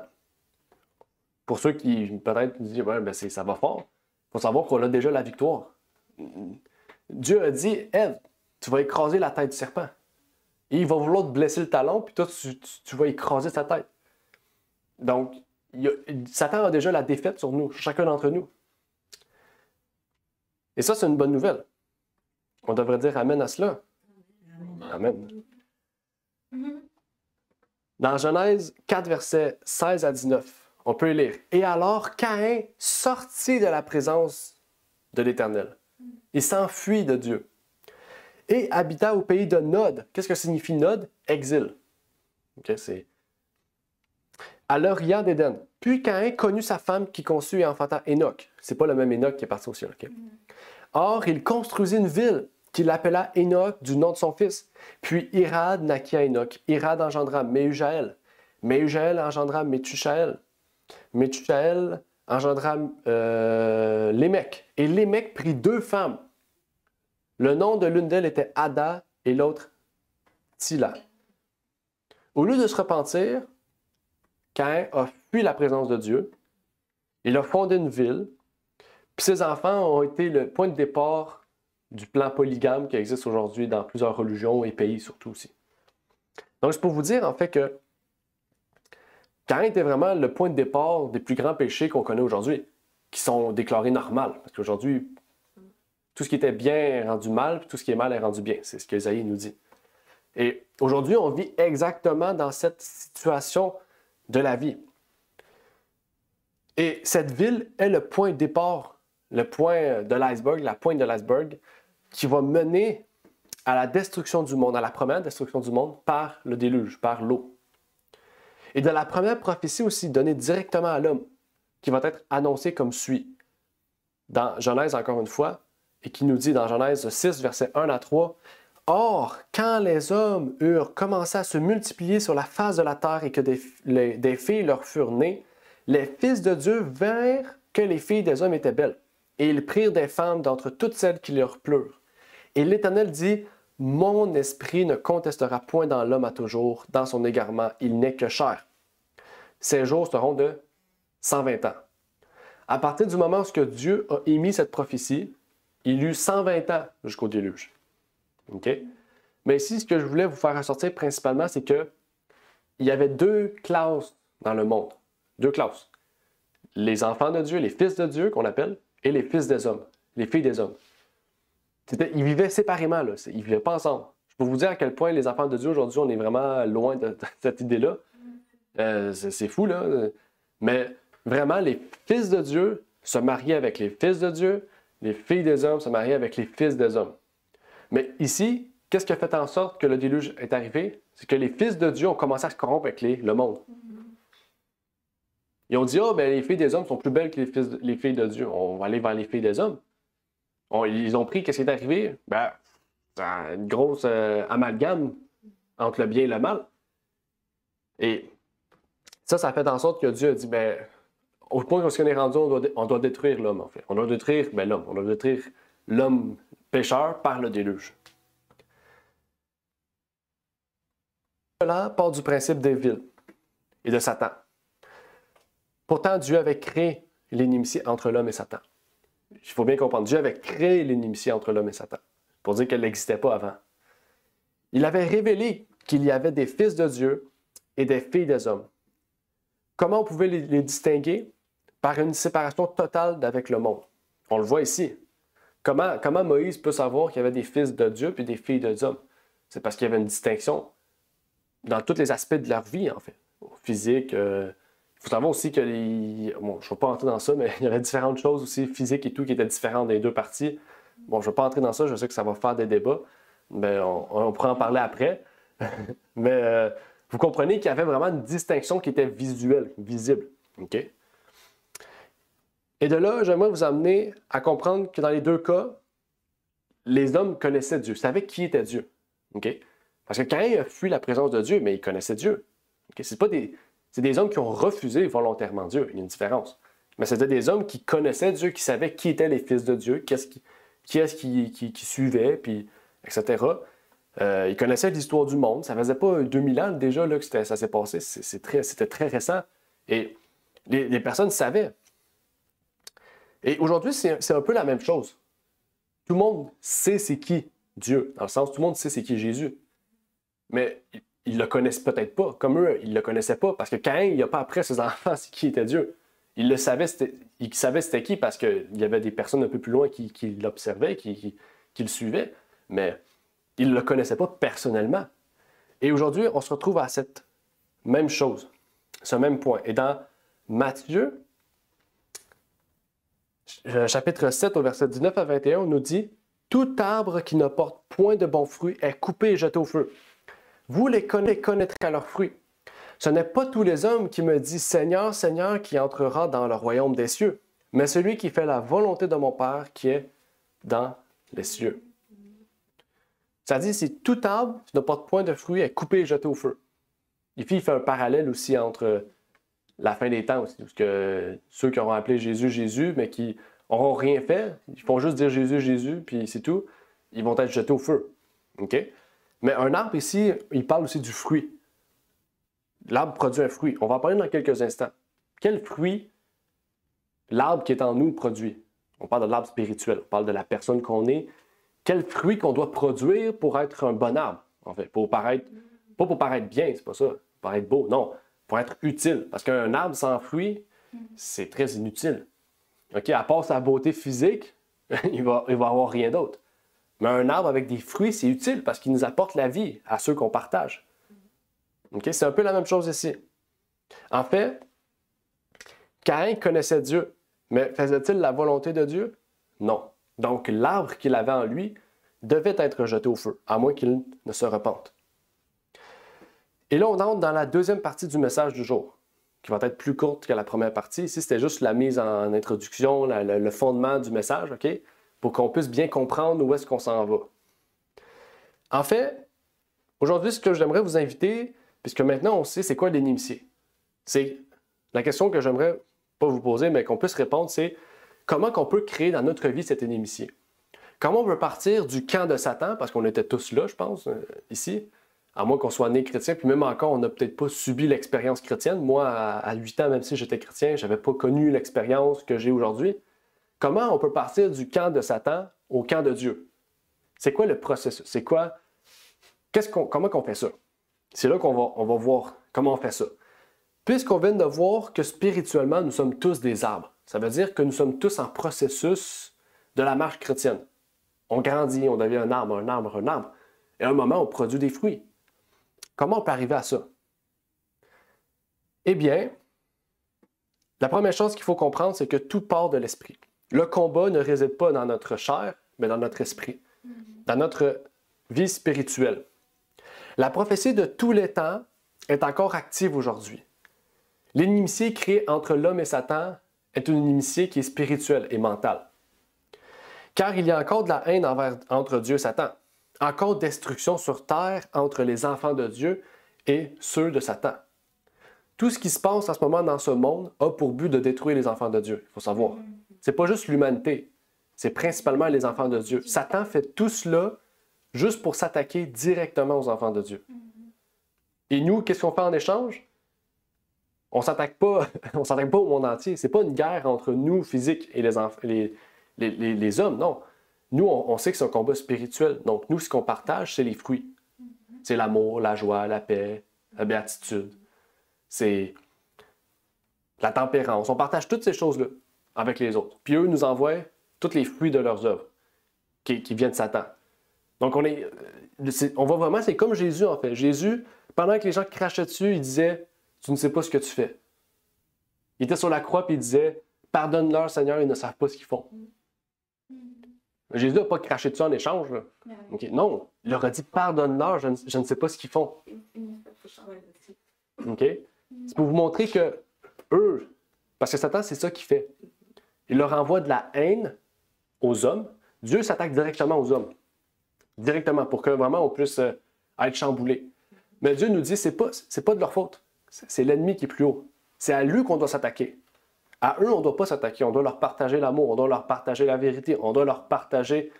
pour ceux qui peut-être disent ouais, ben ça va fort, il faut savoir qu'on a déjà la victoire. Dieu a dit, Ève, tu vas écraser la tête du serpent. Et il va vouloir te blesser le talon, puis toi, tu vas écraser sa tête. Donc, Satan a déjà la défaite sur nous, chacun d'entre nous. Et ça, c'est une bonne nouvelle. On devrait dire Amen à cela. Amen. Dans Genèse 4, versets 16 à 19, on peut lire « Et alors Caïn sortit de la présence de l'Éternel. Il s'enfuit de Dieu. Et habita au pays de Nod. Qu'est-ce que signifie Nod? Exil. Okay, c'est à l'Orient d'Éden. Puis Caïn connut sa femme qui conçut et enfanta Enoch. C'est pas le même Enoch qui est parti au ciel. Okay? Or, il construisit une ville qu'il appela Enoch du nom de son fils. Puis Irad naquit à Enoch. Irad engendra Méhujaël. Méhujaël engendra Métusaël. Métusaël engendra Lémec. Et Lémec prit 2 femmes. Le nom de l'une d'elles était Ada et l'autre Tila. Au lieu de se repentir, Caïn a fui la présence de Dieu. Il a fondé une ville. Puis ses enfants ont été le point de départ du plan polygame qui existe aujourd'hui dans plusieurs religions et pays surtout aussi. Donc c'est pour vous dire en fait que Caïn était vraiment le point de départ des plus grands péchés qu'on connaît aujourd'hui, qui sont déclarés normaux. Parce qu'aujourd'hui, tout ce qui était bien est rendu mal, puis tout ce qui est mal est rendu bien. C'est ce qu'Ésaïe nous dit. Et aujourd'hui, on vit exactement dans cette situation de la vie. Et cette ville est le point de départ, le point de l'iceberg, la pointe de l'iceberg, qui va mener à la destruction du monde, à la première destruction du monde par le déluge, par l'eau. Et de la première prophétie aussi donnée directement à l'homme, qui va être annoncée comme suit. Dans Genèse, encore une fois, et qui nous dit dans Genèse 6, versets 1 à 3, « Or, quand les hommes eurent commencé à se multiplier sur la face de la terre et que des filles leur furent nées, les fils de Dieu virent que les filles des hommes étaient belles, et ils prirent des femmes d'entre toutes celles qui leur plurent. Et l'Éternel dit, « Mon esprit ne contestera point dans l'homme à toujours, dans son égarement, il n'est que chair. » Ces jours seront de 120 ans. À partir du moment où Dieu a émis cette prophétie, il eut 120 ans jusqu'au déluge. Okay? Mais ici, ce que je voulais vous faire ressortir principalement, c'est qu'il y avait 2 classes dans le monde. 2 classes. Les enfants de Dieu, les fils de Dieu qu'on appelle, et les fils des hommes, les filles des hommes. Ils vivaient séparément, là. Ils ne vivaient pas ensemble. Je peux vous dire à quel point les enfants de Dieu, aujourd'hui, on est vraiment loin de cette idée-là. C'est fou, là. Mais vraiment, les fils de Dieu se mariaient avec les fils de Dieu, les filles des hommes se mariaient avec les fils des hommes. Mais ici, qu'est-ce qui a fait en sorte que le déluge est arrivé? C'est que les fils de Dieu ont commencé à se corrompre avec le monde. Ils ont dit, les filles des hommes sont plus belles que les filles de Dieu. On va aller vers les filles des hommes. Ils ont pris, qu'est-ce qui est arrivé? C'est une grosse amalgame entre le bien et le mal. Et ça a fait en sorte que Dieu a dit, au point où on est rendu, on doit détruire l'homme, en fait. On doit détruire l'homme. On doit détruire l'homme pécheur par le déluge. Cela part du principe des villes et de Satan. Pourtant, Dieu avait créé l'inimitié entre l'homme et Satan. Il faut bien comprendre, Dieu avait créé l'inimitié entre l'homme et Satan, pour dire qu'elle n'existait pas avant. Il avait révélé qu'il y avait des fils de Dieu et des filles des hommes. Comment on pouvait les distinguer? Par une séparation totale d'avec le monde. On le voit ici. Comment Moïse peut savoir qu'il y avait des fils de Dieu et des filles de hommes? C'est parce qu'il y avait une distinction dans tous les aspects de leur vie, en fait. Physique. Il faut savoir aussi que je ne vais pas entrer dans ça, mais il y avait différentes choses aussi, physiques et tout, qui étaient différentes des 2 parties. Je ne vais pas entrer dans ça, je sais que ça va faire des débats, mais on pourra en parler après. Mais vous comprenez qu'il y avait vraiment une distinction qui était visuelle, visible. Okay? Et de là, j'aimerais vous amener à comprendre que dans les 2 cas, les hommes connaissaient Dieu, savaient qui était Dieu. Okay? Parce que Caïn a fui la présence de Dieu, mais il connaissait Dieu. Okay? C'est des hommes qui ont refusé volontairement Dieu. Il y a une différence. Mais c'était des hommes qui connaissaient Dieu, qui savaient qui étaient les fils de Dieu, qui est-ce qui suivait, puis, etc. Ils connaissaient l'histoire du monde. Ça faisait pas 2000 ans déjà là, que ça s'est passé. C'était très récent. Et les personnes savaient. Et aujourd'hui, c'est un peu la même chose. Tout le monde sait c'est qui Dieu, dans le sens tout le monde sait c'est qui Jésus. Mais ils le connaissent peut-être pas. Comme eux, ils le connaissaient pas, parce que Caïn, il n'a pas appris à ses enfants c'est qui était Dieu. Il savait c'était qui, parce qu'il y avait des personnes un peu plus loin qui l'observaient, qui le suivaient, mais il ne le connaissait pas personnellement. Et aujourd'hui, on se retrouve à cette même chose, ce même point. Et dans Matthieu, chapitre 7, au verset 19 à 21, on nous dit « Tout arbre qui ne porte point de bons fruits est coupé et jeté au feu. Vous les connaîtrez à leurs fruits. Ce n'est pas tous les hommes qui me disent « Seigneur, Seigneur » qui entrera dans le royaume des cieux, mais celui qui fait la volonté de mon Père qui est dans les cieux. » Ça dit, si tout arbre qui ne porte point de fruits est coupé et jeté au feu. Et puis, il fait un parallèle aussi entre la fin des temps aussi, parce que ceux qui auront appelé Jésus, Jésus, mais qui n'auront rien fait, ils font juste dire Jésus, Jésus, puis c'est tout, ils vont être jetés au feu. OK? Mais un arbre ici, il parle aussi du fruit. L'arbre produit un fruit. On va en parler dans quelques instants. Quel fruit l'arbre qui est en nous produit? On parle de l'arbre spirituel, on parle de la personne qu'on est. Quel fruit qu'on doit produire pour être un bon arbre, en fait, pour paraître, pas pour paraître bien, c'est pas ça, pour paraître beau, non, pour être utile. Parce qu'un arbre sans fruit, c'est très inutile. OK, à part sa beauté physique, il va avoir rien d'autre. Mais un arbre avec des fruits, c'est utile parce qu'il nous apporte la vie à ceux qu'on partage. OK, c'est un peu la même chose ici. En fait, Caïn connaissait Dieu, mais faisait-il la volonté de Dieu? Non. Donc, l'arbre qu'il avait en lui devait être jeté au feu, à moins qu'il ne se repente. Et là, on entre dans la deuxième partie du message du jour, qui va être plus courte que la première partie. Ici, c'était juste la mise en introduction, le fondement du message, OK? Pour qu'on puisse bien comprendre où est-ce qu'on s'en va. En fait, aujourd'hui, ce que j'aimerais vous inviter, puisque maintenant on sait c'est quoi l'inimitié. C'est la question que j'aimerais pas vous poser, mais qu'on puisse répondre, c'est comment qu'on peut créer dans notre vie cette inimitié? Comment on peut partir du camp de Satan, parce qu'on était tous là, je pense, ici, à moins qu'on soit né chrétien, puis même encore, on n'a peut-être pas subi l'expérience chrétienne. Moi, à 8 ans, même si j'étais chrétien, je n'avais pas connu l'expérience que j'ai aujourd'hui. Comment on peut partir du camp de Satan au camp de Dieu? C'est quoi le processus? C'est quoi? Comment on fait ça? C'est là qu'on va voir comment on fait ça. Puisqu'on vient de voir que spirituellement, nous sommes tous des arbres. Ça veut dire que nous sommes tous en processus de la marche chrétienne. On grandit, on devient un arbre, un arbre, un arbre. Et à un moment, on produit des fruits. Comment on peut arriver à ça? Eh bien, la première chose qu'il faut comprendre, c'est que tout part de l'esprit. Le combat ne réside pas dans notre chair, mais dans notre esprit, dans notre vie spirituelle. La prophétie de tous les temps est encore active aujourd'hui. L'inimitié créée entre l'homme et Satan est une inimitié qui est spirituelle et mentale. Car il y a encore de la haine entre Dieu et Satan, encore destruction sur terre entre les enfants de Dieu et ceux de Satan. Tout ce qui se passe en ce moment dans ce monde a pour but de détruire les enfants de Dieu, il faut savoir. Ce n'est pas juste l'humanité, c'est principalement les enfants de Dieu. Satan fait tout cela juste pour s'attaquer directement aux enfants de Dieu. Et nous, qu'est-ce qu'on fait en échange? On ne s'attaque pas au monde entier. Ce n'est pas une guerre entre nous, physiques, et les hommes, non. Nous, on sait que c'est un combat spirituel. Donc, nous, ce qu'on partage, c'est les fruits. C'est l'amour, la joie, la paix, la béatitude. C'est la tempérance. On partage toutes ces choses-là avec les autres. Puis eux nous envoient tous les fruits de leurs œuvres qui viennent de Satan. Donc, on voit vraiment, c'est comme Jésus, en fait. Jésus, pendant que les gens crachaient dessus, il disait « Tu ne sais pas ce que tu fais. » Il était sur la croix et il disait « Pardonne-leur, Seigneur, ils ne savent pas ce qu'ils font. » Jésus n'a pas craché dessus en échange. Là. Okay. Non, il leur a dit « Pardonne-leur, je ne sais pas ce qu'ils font. » Okay? C'est pour vous montrer que eux, parce que Satan, c'est ça qu'il fait. Il leur envoie de la haine aux hommes. Dieu s'attaque directement aux hommes. Directement, pour que vraiment on puisse être chamboulé. Mais Dieu nous dit, c'est pas de leur faute. C'est l'ennemi qui est plus haut. C'est à lui qu'on doit s'attaquer. À eux, on ne doit pas s'attaquer. On doit leur partager l'amour, on doit leur partager la vérité, on doit leur partager,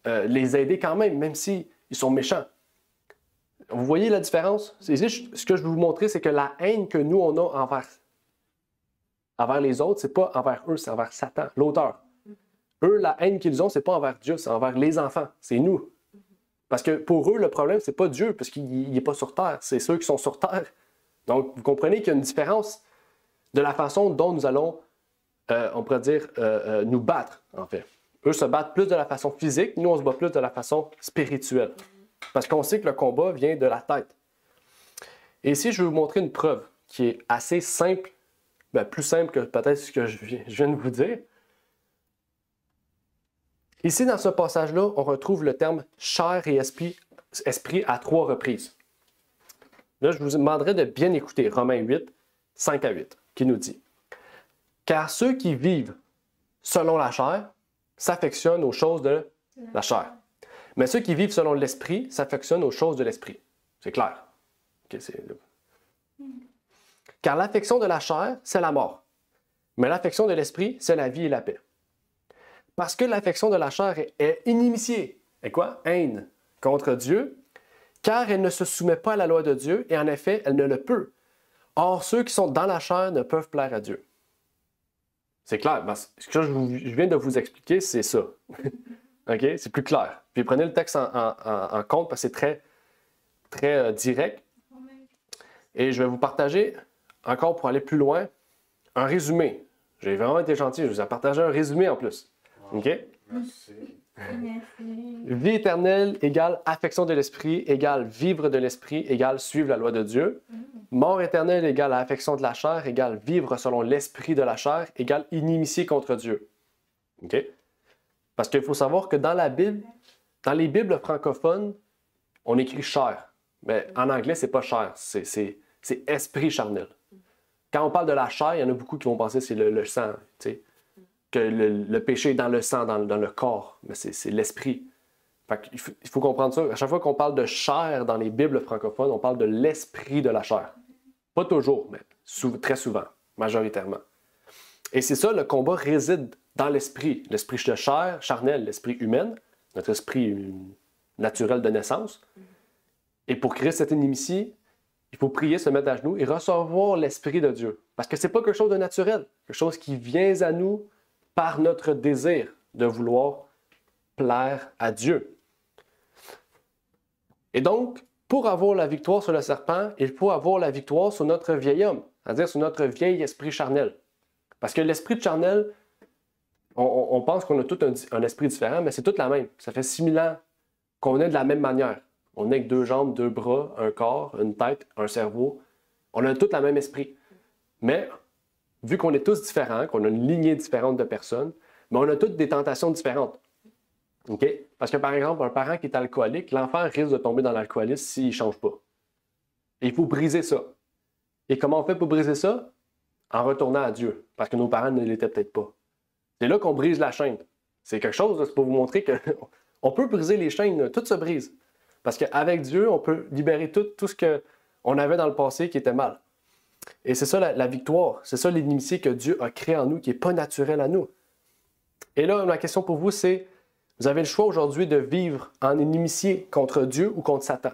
les aider quand même s'ils sont méchants. Vous voyez la différence? Ce que je veux vous montrer, c'est que la haine que nous, on a envers les autres, c'est pas envers eux, c'est envers Satan, l'auteur. Eux, la haine qu'ils ont, c'est pas envers Dieu, c'est envers les enfants. C'est nous. Parce que pour eux, le problème, c'est pas Dieu, parce qu'il n'est pas sur terre. C'est ceux qui sont sur terre. Donc, vous comprenez qu'il y a une différence de la façon dont nous allons, on pourrait dire, nous battre, en fait. Eux se battent plus de la façon physique, nous, on se bat plus de la façon spirituelle. Parce qu'on sait que le combat vient de la tête. Et ici, je vais vous montrer une preuve qui est assez simple, plus simple que peut-être ce que je viens de vous dire. Ici, dans ce passage-là, on retrouve le terme chair et esprit à 3 reprises. Là, je vous demanderai de bien écouter Romains 8, 5 à 8, qui nous dit « Car ceux qui vivent selon la chair s'affectionnent aux choses de la chair. Mais ceux qui vivent selon l'esprit s'affectionnent aux choses de l'esprit. » C'est clair. Okay, Car l'affection de la chair, c'est la mort. Mais l'affection de l'esprit, c'est la vie et la paix. Parce que l'affection de la chair est inimitié. Et quoi? Haine contre Dieu, car elle ne se soumet pas à la loi de Dieu, et en effet, elle ne le peut. Or, ceux qui sont dans la chair ne peuvent plaire à Dieu. C'est clair. Ce que je viens de vous expliquer, c'est ça. OK? C'est plus clair. Puis prenez le texte en compte parce que c'est très, très direct. Et je vais vous partager, encore pour aller plus loin, un résumé. J'ai vraiment été gentil. Je vous ai partagé un résumé en plus. OK? Merci. Vie éternelle égale affection de l'esprit, égale vivre de l'esprit, égale suivre la loi de Dieu. Mort éternelle égale affection de la chair, égale vivre selon l'esprit de la chair, égale inimitié contre Dieu. OK? Parce qu'il faut savoir que dans la Bible, dans les Bibles francophones, on écrit chair. Mais en anglais, c'est pas chair, c'est esprit charnel. Quand on parle de la chair, il y en a beaucoup qui vont penser que c'est le sang, tu sais, que le péché est dans le sang, dans le corps, mais c'est l'esprit. Il faut comprendre ça. À chaque fois qu'on parle de chair dans les Bibles francophones, on parle de l'esprit de la chair. Pas toujours, mais très souvent, majoritairement. Et c'est ça, le combat réside dans l'esprit. L'esprit de chair, charnel, l'esprit humain, notre esprit naturel de naissance. Et pour créer cette inimitié, il faut prier, se mettre à genoux et recevoir l'Esprit de Dieu. Parce que ce n'est pas quelque chose de naturel, quelque chose qui vient à nous par notre désir de vouloir plaire à Dieu. Et donc, pour avoir la victoire sur le serpent, il faut avoir la victoire sur notre vieil homme, c'est-à-dire sur notre vieil esprit charnel. Parce que l'esprit de charnel, on pense qu'on a tout un esprit différent, mais c'est tout la même. Ça fait 6000 ans qu'on est de la même manière. On est avec 2 jambes, 2 bras, un corps, une tête, un cerveau. On a tous le même esprit. Mais, vu qu'on est tous différents, qu'on a une lignée différente de personnes, mais on a toutes des tentations différentes. OK? Parce que, par exemple, un parent qui est alcoolique, l'enfant risque de tomber dans l'alcoolisme s'il ne change pas. Et il faut briser ça. Et comment on fait pour briser ça? En retournant à Dieu. Parce que nos parents ne l'étaient peut-être pas. C'est là qu'on brise la chaîne. C'est quelque chose, c'est pour vous montrer qu'on peut briser les chaînes, tout se brise. Parce qu'avec Dieu, on peut libérer tout ce qu'on avait dans le passé qui était mal. Et c'est ça la victoire. C'est ça l'inimitié que Dieu a créée en nous, qui n'est pas naturelle à nous. Et là, ma question pour vous, c'est, vous avez le choix aujourd'hui de vivre en inimitié contre Dieu ou contre Satan.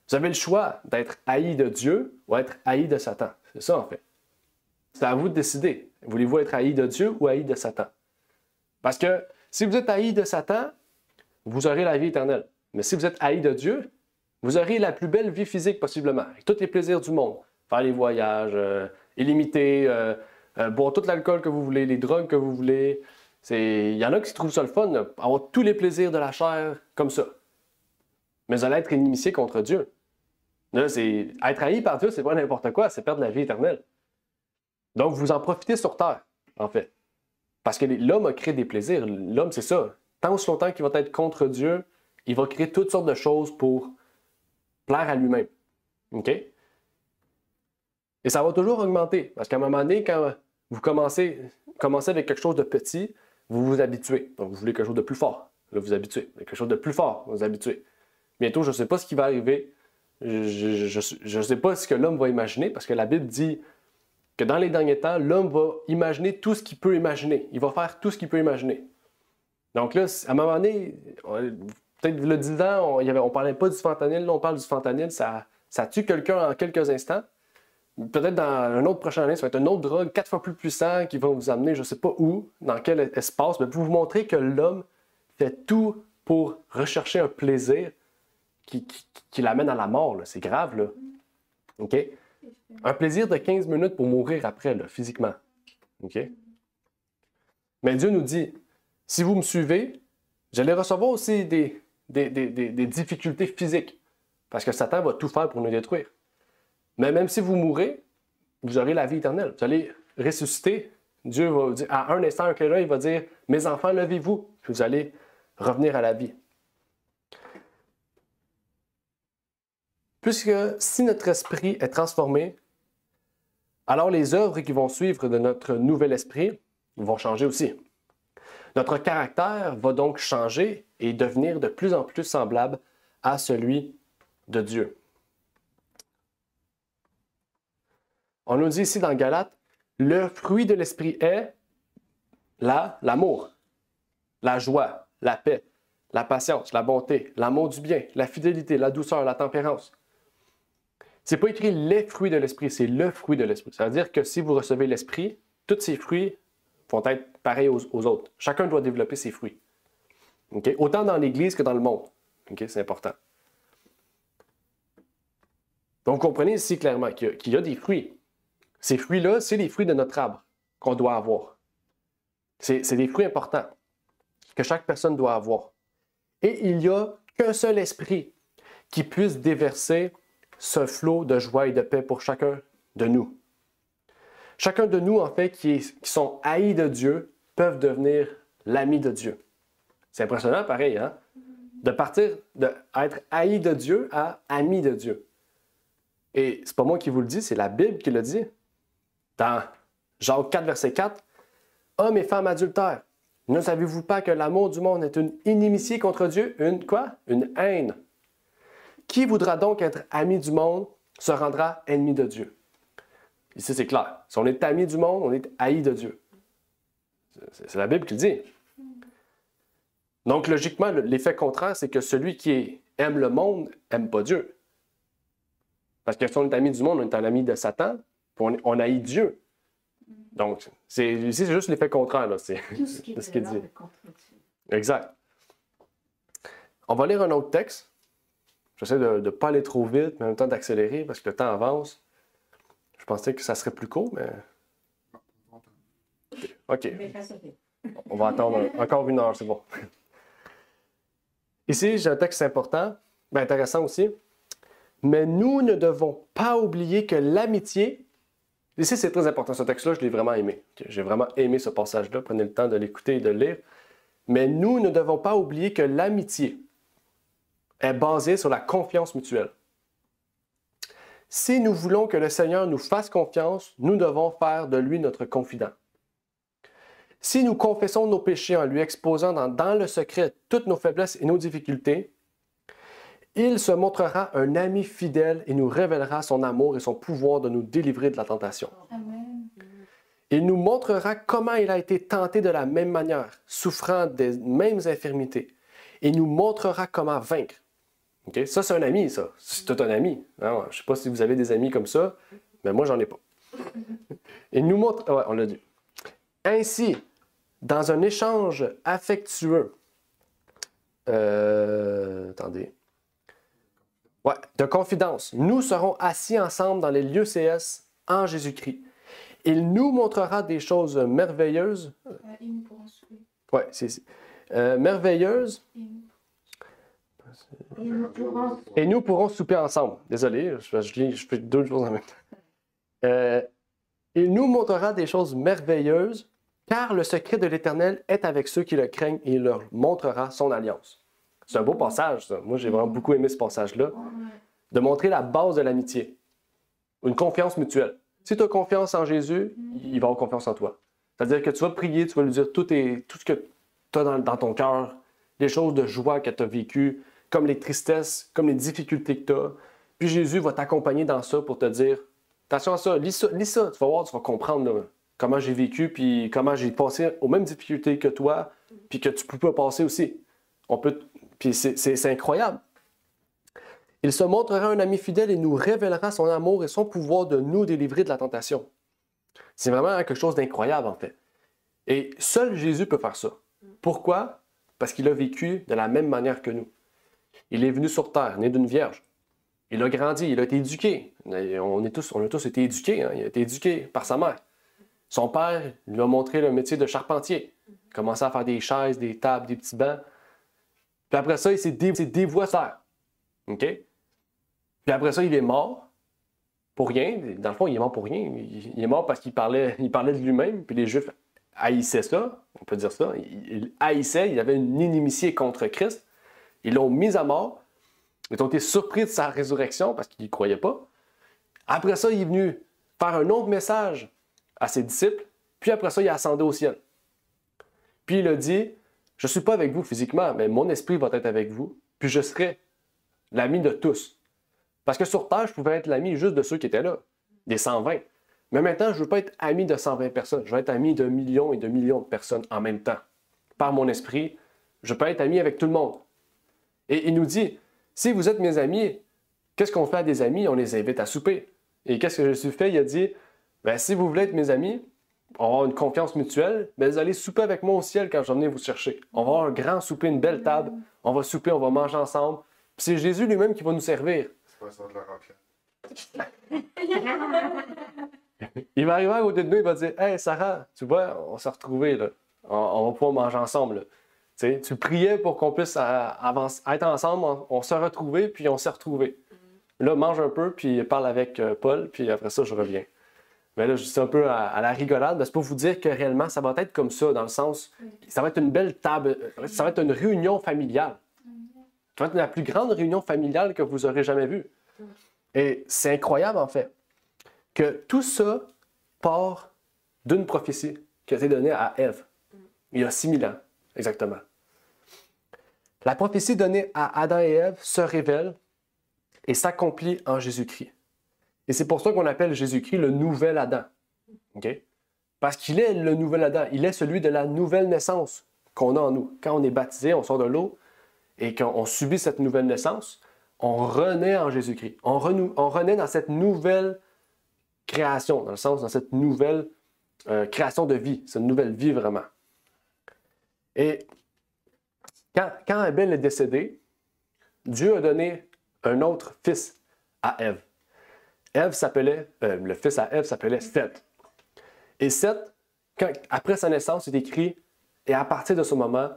Vous avez le choix d'être haï de Dieu ou être haï de Satan. C'est ça, en fait. C'est à vous de décider. Voulez-vous être haï de Dieu ou haï de Satan? Parce que si vous êtes haï de Satan, vous aurez la vie éternelle. Mais si vous êtes haï de Dieu, vous aurez la plus belle vie physique possiblement, avec tous les plaisirs du monde. Faire les voyages, illimité, boire tout l'alcool que vous voulez, les drogues que vous voulez. Il y en a qui trouvent ça le fun, là, avoir tous les plaisirs de la chair comme ça. Mais vous allez être inimitié contre Dieu. Là, être haï par Dieu, c'est pas n'importe quoi, c'est perdre la vie éternelle. Donc, vous en profitez sur terre, en fait. Parce que l'homme a créé des plaisirs. L'homme, c'est ça. Tant aussi longtemps qu'il va être contre Dieu, il va créer toutes sortes de choses pour plaire à lui-même. OK? Et ça va toujours augmenter. Parce qu'à un moment donné, quand vous commencez avec quelque chose de petit, vous vous habituez. Donc, vous voulez quelque chose de plus fort. Là, vous vous habituez. Quelque chose de plus fort, vous vous habituez. Bientôt, je ne sais pas ce qui va arriver. Je ne sais pas ce que l'homme va imaginer, parce que la Bible dit que dans les derniers temps, l'homme va imaginer tout ce qu'il peut imaginer. Il va faire tout ce qu'il peut imaginer. Donc là, à un moment donné, peut-être le 10 ans, on ne parlait pas du fentanyl, là on parle du fentanyl, ça tue quelqu'un en quelques instants. Peut-être dans un autre prochaine année, ça va être une autre drogue 4 fois plus puissant qui va vous amener, je ne sais pas où, dans quel espace, mais pour vous montrer que l'homme fait tout pour rechercher un plaisir qui l'amène à la mort. C'est grave, là. OK? Un plaisir de 15 minutes pour mourir après, là, physiquement. OK? Mais Dieu nous dit, si vous me suivez, j'allais recevoir aussi des difficultés physiques. Parce que Satan va tout faire pour nous détruire. Mais même si vous mourrez, vous aurez la vie éternelle. Vous allez ressusciter. Dieu va dire, à un instant, il va dire, mes enfants, levez-vous. Puis vous allez revenir à la vie. Puisque si notre esprit est transformé, alors les œuvres qui vont suivre de notre nouvel esprit vont changer aussi. Notre caractère va donc changer et devenir de plus en plus semblable à celui de Dieu. On nous dit ici dans Galates, le fruit de l'esprit est l'amour, la joie, la paix, la patience, la bonté, l'amour du bien, la fidélité, la douceur, la tempérance. C'est pas écrit les fruits de l'esprit, c'est le fruit de l'esprit. Ça veut dire que si vous recevez l'esprit, tous ces fruits vont être pareils aux autres. Chacun doit développer ses fruits. Okay? Autant dans l'Église que dans le monde. Okay? C'est important. Donc, comprenez ici clairement qu'il y a des fruits. Ces fruits-là, c'est les fruits de notre arbre qu'on doit avoir. C'est des fruits importants que chaque personne doit avoir. Et il n'y a qu'un seul esprit qui puisse déverser ce flot de joie et de paix pour chacun de nous. Chacun de nous, en fait, qui sont haïs de Dieu, peuvent devenir l'ami de Dieu. C'est impressionnant, pareil, hein? De partir d'être haï de Dieu à ami de Dieu. Et c'est pas moi qui vous le dis, c'est la Bible qui le dit. Dans Jacques 4, verset 4, « Hommes et femmes adultères, ne savez-vous pas que l'amour du monde est une inimitié contre Dieu? » Une quoi? Une haine. Qui voudra donc être ami du monde se rendra ennemi de Dieu. Ici, c'est clair. Si on est ami du monde, on est haï de Dieu. C'est la Bible qui le dit. Donc, logiquement, l'effet contraire, c'est que celui qui aime le monde n'aime pas Dieu. Parce que si on est ami du monde, on est un ami de Satan, puis on haït Dieu. Donc, ici, c'est juste l'effet contraire. Là. C'est Tout ce qui est ce qu'il de dit. l'ordre contre Dieu. Exact. On va lire un autre texte. J'essaie de ne pas aller trop vite, mais en même temps d'accélérer parce que le temps avance. Je pensais que ça serait plus court, mais... OK. Mais fais ça vite. On va attendre encore 1 heure, c'est bon. Ici, j'ai un texte important, mais intéressant aussi. Mais nous ne devons pas oublier que l'amitié... Ici, c'est très important. Ce texte-là, je l'ai vraiment aimé. J'ai vraiment aimé ce passage-là. Prenez le temps de l'écouter et de le lire. Mais nous ne devons pas oublier que l'amitié est basée sur la confiance mutuelle. Si nous voulons que le Seigneur nous fasse confiance, nous devons faire de lui notre confident. Si nous confessons nos péchés en lui exposant dans le secret toutes nos faiblesses et nos difficultés, il se montrera un ami fidèle et nous révélera son amour et son pouvoir de nous délivrer de la tentation. Amen. Il nous montrera comment il a été tenté de la même manière, souffrant des mêmes infirmités, et nous montrera comment vaincre. Okay? Ça, c'est un ami, ça. C'est tout un ami. Non, je ne sais pas si vous avez des amis comme ça, mais moi, j'en ai pas. Il nous montre... Ouais, on l'a dit. Ainsi, dans un échange affectueux... attendez. Ouais, de confidence. Nous serons assis ensemble dans les lieux CS en Jésus-Christ. Il nous montrera des choses merveilleuses. Et nous pourrons souper. Oui, c'est merveilleuses. Et nous pourrons... Et nous pourrons souper ensemble. Désolé, je fais deux choses en même temps. Il nous montrera des choses merveilleuses, car le secret de l'Éternel est avec ceux qui le craignent et il leur montrera son alliance. C'est un beau passage, ça. Moi, j'ai vraiment beaucoup aimé ce passage-là. De montrer la base de l'amitié. Une confiance mutuelle. Si tu as confiance en Jésus, il va avoir confiance en toi. C'est-à-dire que tu vas prier, tu vas lui dire tout ce que tu as dans ton cœur, les choses de joie que tu as vécues, comme les tristesses, comme les difficultés que tu as. Puis Jésus va t'accompagner dans ça pour te dire, attention à ça, lis ça, tu vas voir, tu vas comprendre là, comment j'ai vécu, puis comment j'ai passé aux mêmes difficultés que toi, puis que tu peux passer aussi. Puis c'est incroyable. Il se montrera un ami fidèle et nous révélera son amour et son pouvoir de nous délivrer de la tentation. C'est vraiment quelque chose d'incroyable, en fait. Et seul Jésus peut faire ça. Pourquoi? Parce qu'il a vécu de la même manière que nous. Il est venu sur terre, né d'une vierge. Il a grandi, il a été éduqué. On a tous été éduqués. Hein? Il a été éduqué par sa mère. Son père lui a montré le métier de charpentier. Il a commencé à faire des chaises, des tables, des petits bancs. Puis après ça, il s'est dévoué à terre. OK? Puis après ça, il est mort pour rien. Dans le fond, il est mort pour rien. Il est mort parce qu'il parlait de lui-même. Puis les Juifs haïssait ça, on peut dire ça, il haïssait, il avait une inimitié contre Christ. Ils l'ont mis à mort. Ils ont été surpris de sa résurrection parce qu'ils n'y croyaient pas. Après ça, il est venu faire un autre message à ses disciples. Puis après ça, il a ascendu au ciel. Puis il a dit, je ne suis pas avec vous physiquement, mais mon esprit va être avec vous. Puis je serai l'ami de tous. Parce que sur Terre, je pouvais être l'ami juste de ceux qui étaient là, des 120. Mais maintenant, je ne veux pas être ami de 120 personnes. Je veux être ami de millions et de millions de personnes en même temps. Par mon esprit, je peux être ami avec tout le monde. Et il nous dit, si vous êtes mes amis, qu'est-ce qu'on fait à des amis? On les invite à souper. Et qu'est-ce que Jésus fait? Il a dit, ben, si vous voulez être mes amis, on va avoir une confiance mutuelle, mais vous allez souper avec moi au ciel quand je vais venir vous chercher. On va avoir un grand souper, une belle table. On va souper, on va manger ensemble. Puis c'est Jésus lui-même qui va nous servir. C'est pas ça de la remplir. Il va arriver à côté de nous, il va dire, hey Sarah, tu vois, on s'est retrouvés, là. On va pouvoir manger ensemble. Là. Tu priais pour qu'on puisse être ensemble, on s'est retrouvés, puis on s'est retrouvés. Là, mange un peu, puis parle avec Paul, puis après ça, je reviens. Mais là, je dis un peu à la rigolade, mais c'est pour vous dire que réellement, ça va être comme ça, dans le sens, ça va être une belle table, ça va être une réunion familiale. Ça va être la plus grande réunion familiale que vous aurez jamais vue. Et c'est incroyable, en fait, que tout ça part d'une prophétie qui a été donnée à Ève, il y a 6000 ans, exactement. La prophétie donnée à Adam et Ève se révèle et s'accomplit en Jésus-Christ. Et c'est pour ça qu'on appelle Jésus-Christ le nouvel Adam. Okay? Parce qu'il est le nouvel Adam. Il est celui de la nouvelle naissance qu'on a en nous. Quand on est baptisé, on sort de l'eau et qu'on subit cette nouvelle naissance, on renaît en Jésus-Christ. On renaît dans cette nouvelle création, dans le sens, dans cette nouvelle création de vie, cette nouvelle vie vraiment. Et quand Abel est décédé, Dieu a donné un autre fils à Ève. Le fils à Ève s'appelait Seth. Et Seth, après sa naissance, c'est écrit, et à partir de ce moment,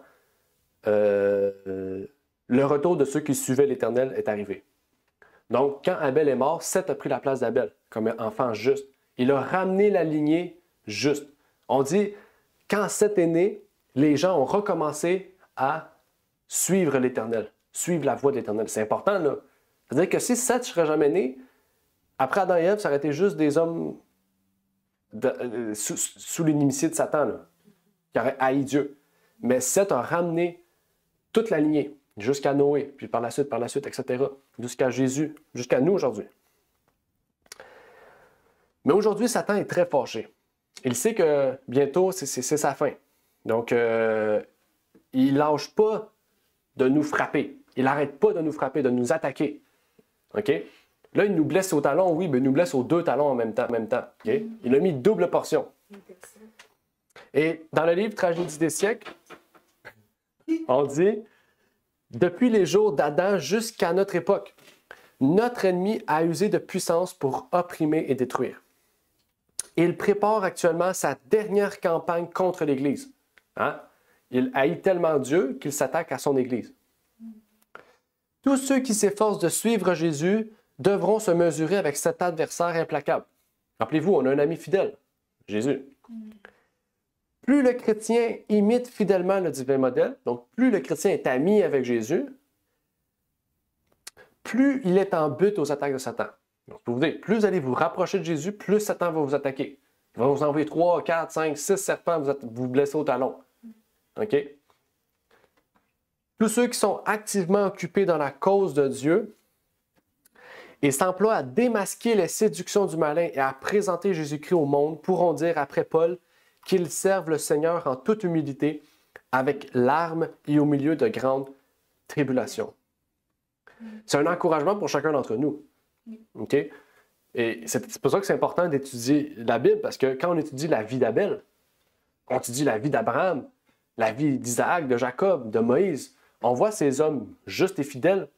le retour de ceux qui suivaient l'Éternel est arrivé. Donc, quand Abel est mort, Seth a pris la place d'Abel comme un enfant juste. Il a ramené la lignée juste. On dit, quand Seth est né, les gens ont recommencé à suivre l'Éternel, suivre la voie de l'Éternel. C'est important, là. C'est-à-dire que si Seth ne serait jamais né, après Adam et Ève, ça aurait été juste des hommes sous l'inimitié de Satan, là, qui auraient haï Dieu. Mais Seth a ramené toute la lignée, jusqu'à Noé, puis par la suite, etc., jusqu'à Jésus, jusqu'à nous aujourd'hui. Mais aujourd'hui, Satan est très fâché. Il sait que bientôt, c'est sa fin. Donc, il lâche pas de nous frapper. Il n'arrête pas de nous frapper, de nous attaquer. OK? Là, il nous blesse au talon, oui, mais il nous blesse aux 2 talons en même temps. Okay? Il a mis double portion. Et dans le livre Tragédie des siècles, on dit, depuis les jours d'Adam jusqu'à notre époque, notre ennemi a usé de puissance pour opprimer et détruire. Il prépare actuellement sa dernière campagne contre l'Église. Hein? Il haït tellement Dieu qu'il s'attaque à son Église. Tous ceux qui s'efforcent de suivre Jésus devront se mesurer avec cet adversaire implacable. Rappelez-vous, on a un ami fidèle, Jésus. Plus le chrétien imite fidèlement le divin modèle, donc plus le chrétien est ami avec Jésus, plus il est en but aux attaques de Satan. Donc, vous dire, plus vous allez vous rapprocher de Jésus, plus Satan va vous attaquer. Il va vous envoyer 3, 4, 5, 6 serpents, vous blesser au talon. OK? Tous ceux qui sont activement occupés dans la cause de Dieu et s'emploient à démasquer les séductions du malin et à présenter Jésus-Christ au monde pourront dire après Paul qu'ils servent le Seigneur en toute humilité, avec larmes et au milieu de grandes tribulations. C'est un encouragement pour chacun d'entre nous. OK? Et c'est pour ça que c'est important d'étudier la Bible, parce que quand on étudie la vie d'Abel, on étudie la vie d'Abraham, la vie d'Isaac, de Jacob, de Moïse, on voit ces hommes justes et fidèles,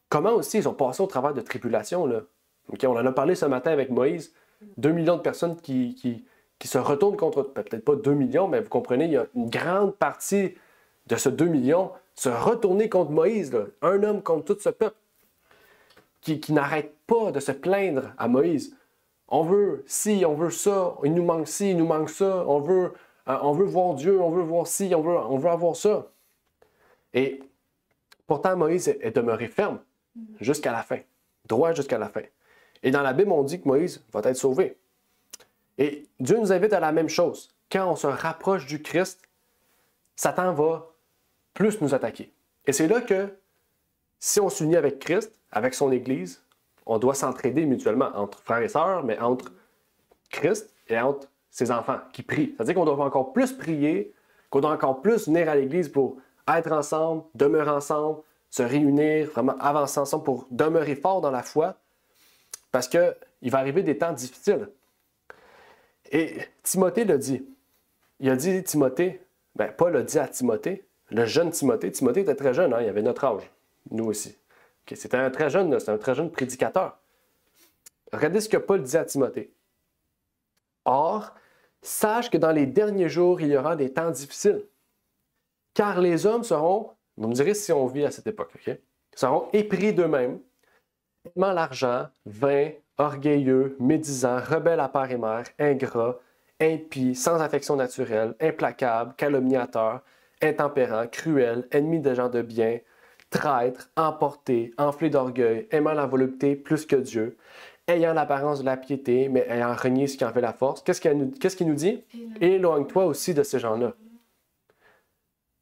comment aussi ils ont passé au travers de tribulations. Là. Okay? On en a parlé ce matin avec Moïse, 2 millions de personnes qui se retournent contre, peut-être pas 2 millions, mais vous comprenez, il y a une grande partie de ce 2 millions se retourner contre Moïse, là, un homme contre tout ce peuple, qui n'arrête pas de se plaindre à Moïse. On veut ci, on veut ça, il nous manque ci, il nous manque ça, on veut On veut voir Dieu, on veut voir ci, on veut avoir ça. Et pourtant, Moïse est demeuré ferme jusqu'à la fin, droit jusqu'à la fin. Et dans la Bible, on dit que Moïse va être sauvé. Et Dieu nous invite à la même chose. Quand on se rapproche du Christ, Satan va plus nous attaquer. Et c'est là que, si on s'unit avec Christ, avec son Église, on doit s'entraider mutuellement entre frères et sœurs, mais entre Christ et entre ses enfants qui prient. C'est-à-dire qu'on doit encore plus prier, qu'on doit encore plus venir à l'Église pour être ensemble, demeurer ensemble, se réunir, vraiment avancer ensemble pour demeurer fort dans la foi, parce qu'il va arriver des temps difficiles. Et Timothée l'a dit. Il a dit, Timothée, Paul a dit à Timothée, le jeune Timothée, Timothée était très jeune, hein, il avait notre âge, nous aussi. Okay, c'était un très jeune prédicateur. Regardez ce que Paul dit à Timothée. Or, sache que dans les derniers jours, il y aura des temps difficiles. Car les hommes seront, vous me direz si on vit à cette époque, okay, seront épris d'eux-mêmes, aimant l'argent, vains, orgueilleux, médisants, rebelles à père et mère, ingrats, impies, sans affection naturelle, implacables, calomniateurs, intempérants, cruels, ennemis des gens de bien, traîtres, emportés, enflés d'orgueil, aimant la volupté plus que Dieu, ayant l'apparence de la piété, mais ayant renié ce qui en fait la force. Qu'est-ce qu'il nous dit? Éloigne-toi aussi de ces gens-là.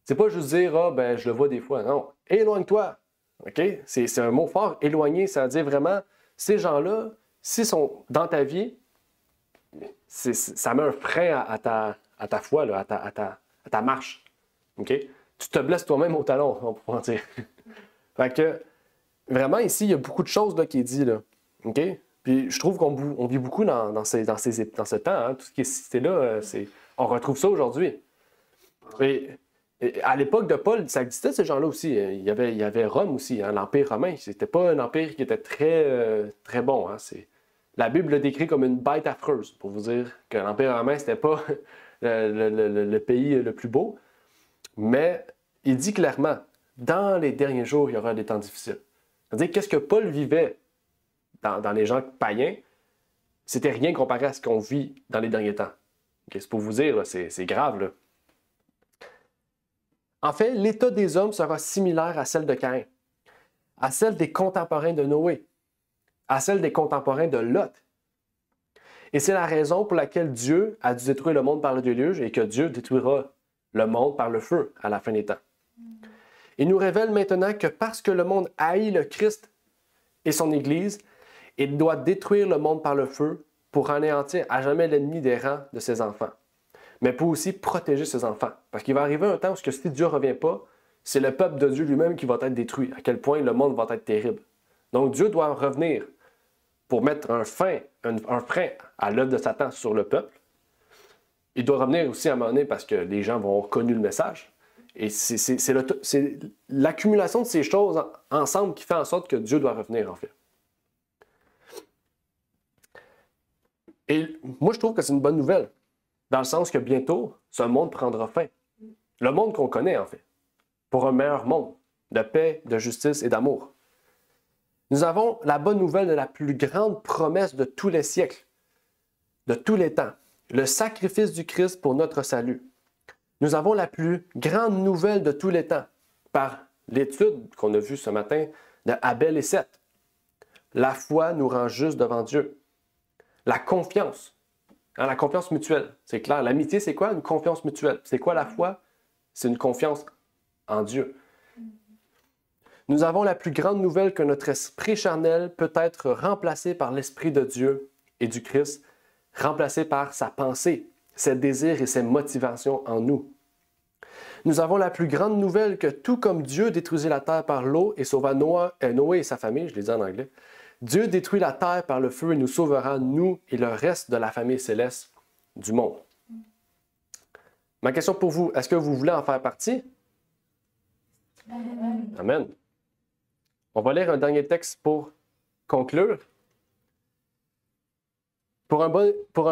C'est pas juste dire, je le vois des fois. Non, éloigne-toi. OK? C'est un mot fort. Éloigner, ça veut dire vraiment, ces gens-là, s'ils sont dans ta vie, ça met un frein à ta foi, là, à ta marche. OK? Tu te blesses toi-même au talon, on pourrait dire. Fait que, vraiment, ici, il y a beaucoup de choses là, qui est dit. Là. OK? Puis je trouve qu'on vit beaucoup dans ce temps. Hein. Tout ce qui est cité là, on retrouve ça aujourd'hui. Et à l'époque de Paul, ça existait ces gens-là aussi. Il y avait Rome aussi, hein, l'Empire romain. C'était pas un empire qui était très bon. Hein. La Bible le décrit comme une bête affreuse, pour vous dire que l'Empire romain, c'était pas le pays le plus beau. Mais il dit clairement, dans les derniers jours, il y aura des temps difficiles. C'est-à-dire, qu'est-ce que Paul vivait dans les gens païens, c'était rien comparé à ce qu'on vit dans les derniers temps. Okay, c'est pour vous dire, là, c'est grave. Là. En fait, l'état des hommes sera similaire à celle de Caïn, à celle des contemporains de Noé, à celle des contemporains de Lot. Et c'est la raison pour laquelle Dieu a dû détruire le monde par le déluge et que Dieu détruira le monde par le feu à la fin des temps. Il nous révèle maintenant que parce que le monde haït le Christ et son Église, il doit détruire le monde par le feu pour anéantir à jamais l'ennemi des rangs de ses enfants. Mais pour aussi protéger ses enfants. Parce qu'il va arriver un temps où si Dieu ne revient pas, c'est le peuple de Dieu lui-même qui va être détruit. À quel point le monde va être terrible. Donc Dieu doit revenir pour mettre un frein à l'œuvre de Satan sur le peuple. Il doit revenir aussi à un moment donné parce que les gens vont avoir connu le message. Et c'est l'accumulation de ces choses ensemble qui fait en sorte que Dieu doit revenir, en fait. Et moi, je trouve que c'est une bonne nouvelle, dans le sens que bientôt, ce monde prendra fin. Le monde qu'on connaît, en fait, pour un meilleur monde, de paix, de justice et d'amour. Nous avons la bonne nouvelle de la plus grande promesse de tous les siècles, de tous les temps, le sacrifice du Christ pour notre salut. Nous avons la plus grande nouvelle de tous les temps, par l'étude qu'on a vue ce matin de Abel et Seth. La foi nous rend justes devant Dieu. La confiance, hein, la confiance mutuelle, c'est clair. L'amitié, c'est quoi? Une confiance mutuelle. C'est quoi la foi? C'est une confiance en Dieu. Nous avons la plus grande nouvelle que notre esprit charnel peut être remplacé par l'Esprit de Dieu et du Christ, remplacé par sa pensée, ses désirs et ses motivations en nous. Nous avons la plus grande nouvelle que tout comme Dieu détruisit la terre par l'eau et sauva Noé et sa famille, je l'ai dit en anglais, Dieu détruit la terre par le feu et nous sauvera, nous et le reste de la famille céleste du monde. Ma question pour vous, est-ce que vous voulez en faire partie? Amen. On va lire un dernier texte pour conclure. Pour un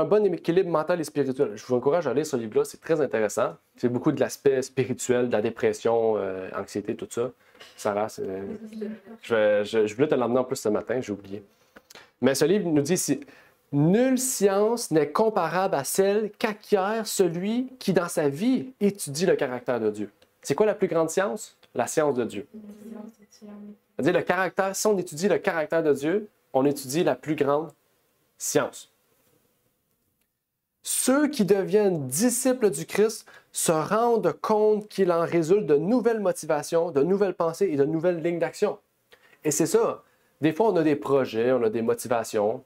bon équilibre mental et spirituel. Je vous encourage à lire ce livre-là, c'est très intéressant. C'est beaucoup de l'aspect spirituel, de la dépression, anxiété, tout ça. Sarah, je voulais te l'emmener en plus ce matin, j'ai oublié. Mais ce livre nous dit ici, Nulle science n'est comparable à celle qu'acquiert celui qui, dans sa vie, étudie le caractère de Dieu. C'est quoi la plus grande science? La science de Dieu. C'est-à-dire le caractère, si on étudie le caractère de Dieu, on étudie la plus grande science. Ceux qui deviennent disciples du Christ se rendent compte qu'il en résulte de nouvelles motivations, de nouvelles pensées et de nouvelles lignes d'action. Et c'est ça. Des fois, on a des projets, on a des motivations.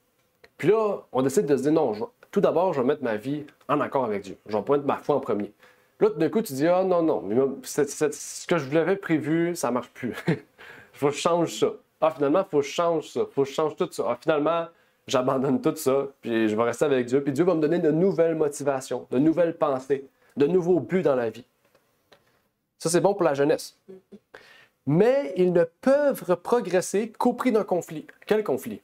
Puis là, on décide de se dire non, tout d'abord, je vais mettre ma vie en accord avec Dieu. Je vais mettre ma foi en premier. Là, tout d'un coup, tu dis ah non, non, mais ce que je l'avais prévu, ça ne marche plus. Il faut que je change ça. Ah, finalement, il faut que je change ça. Il faut que je change tout ça. Ah, finalement, j'abandonne tout ça, puis je vais rester avec Dieu. Puis Dieu va me donner de nouvelles motivations, de nouvelles pensées, de nouveaux buts dans la vie. Ça, c'est bon pour la jeunesse. Mais ils ne peuvent progresser qu'au prix d'un conflit. Quel conflit?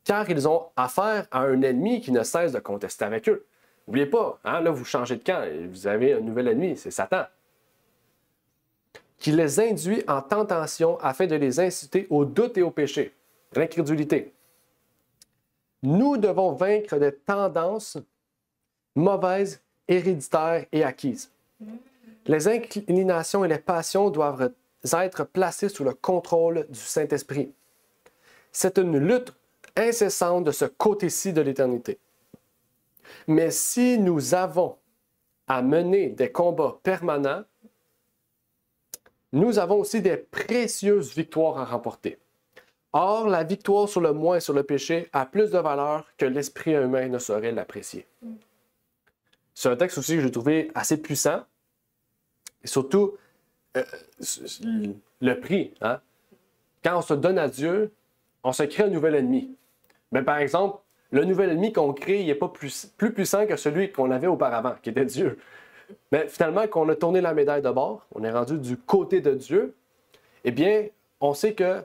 Car ils ont affaire à un ennemi qui ne cesse de contester avec eux. N'oubliez pas, hein, là, vous changez de camp et vous avez un nouvel ennemi, c'est Satan, qui les induit en tentation afin de les inciter au doute et au péché, l'incrédulité. Nous devons vaincre des tendances mauvaises, héréditaires et acquises. Les inclinations et les passions doivent être placées sous le contrôle du Saint-Esprit. C'est une lutte incessante de ce côté-ci de l'éternité. Mais si nous avons à mener des combats permanents, nous avons aussi des précieuses victoires à remporter. Or, la victoire sur le moi et sur le péché a plus de valeur que l'esprit humain ne saurait l'apprécier. C'est un texte aussi que j'ai trouvé assez puissant. Et surtout, le prix. Hein? Quand on se donne à Dieu, on se crée un nouvel ennemi. Mais par exemple, le nouvel ennemi qu'on crée, il n'est pas plus puissant que celui qu'on avait auparavant, qui était Dieu. Mais finalement, quand on a tourné la médaille de bord, on est rendu du côté de Dieu, eh bien, on sait que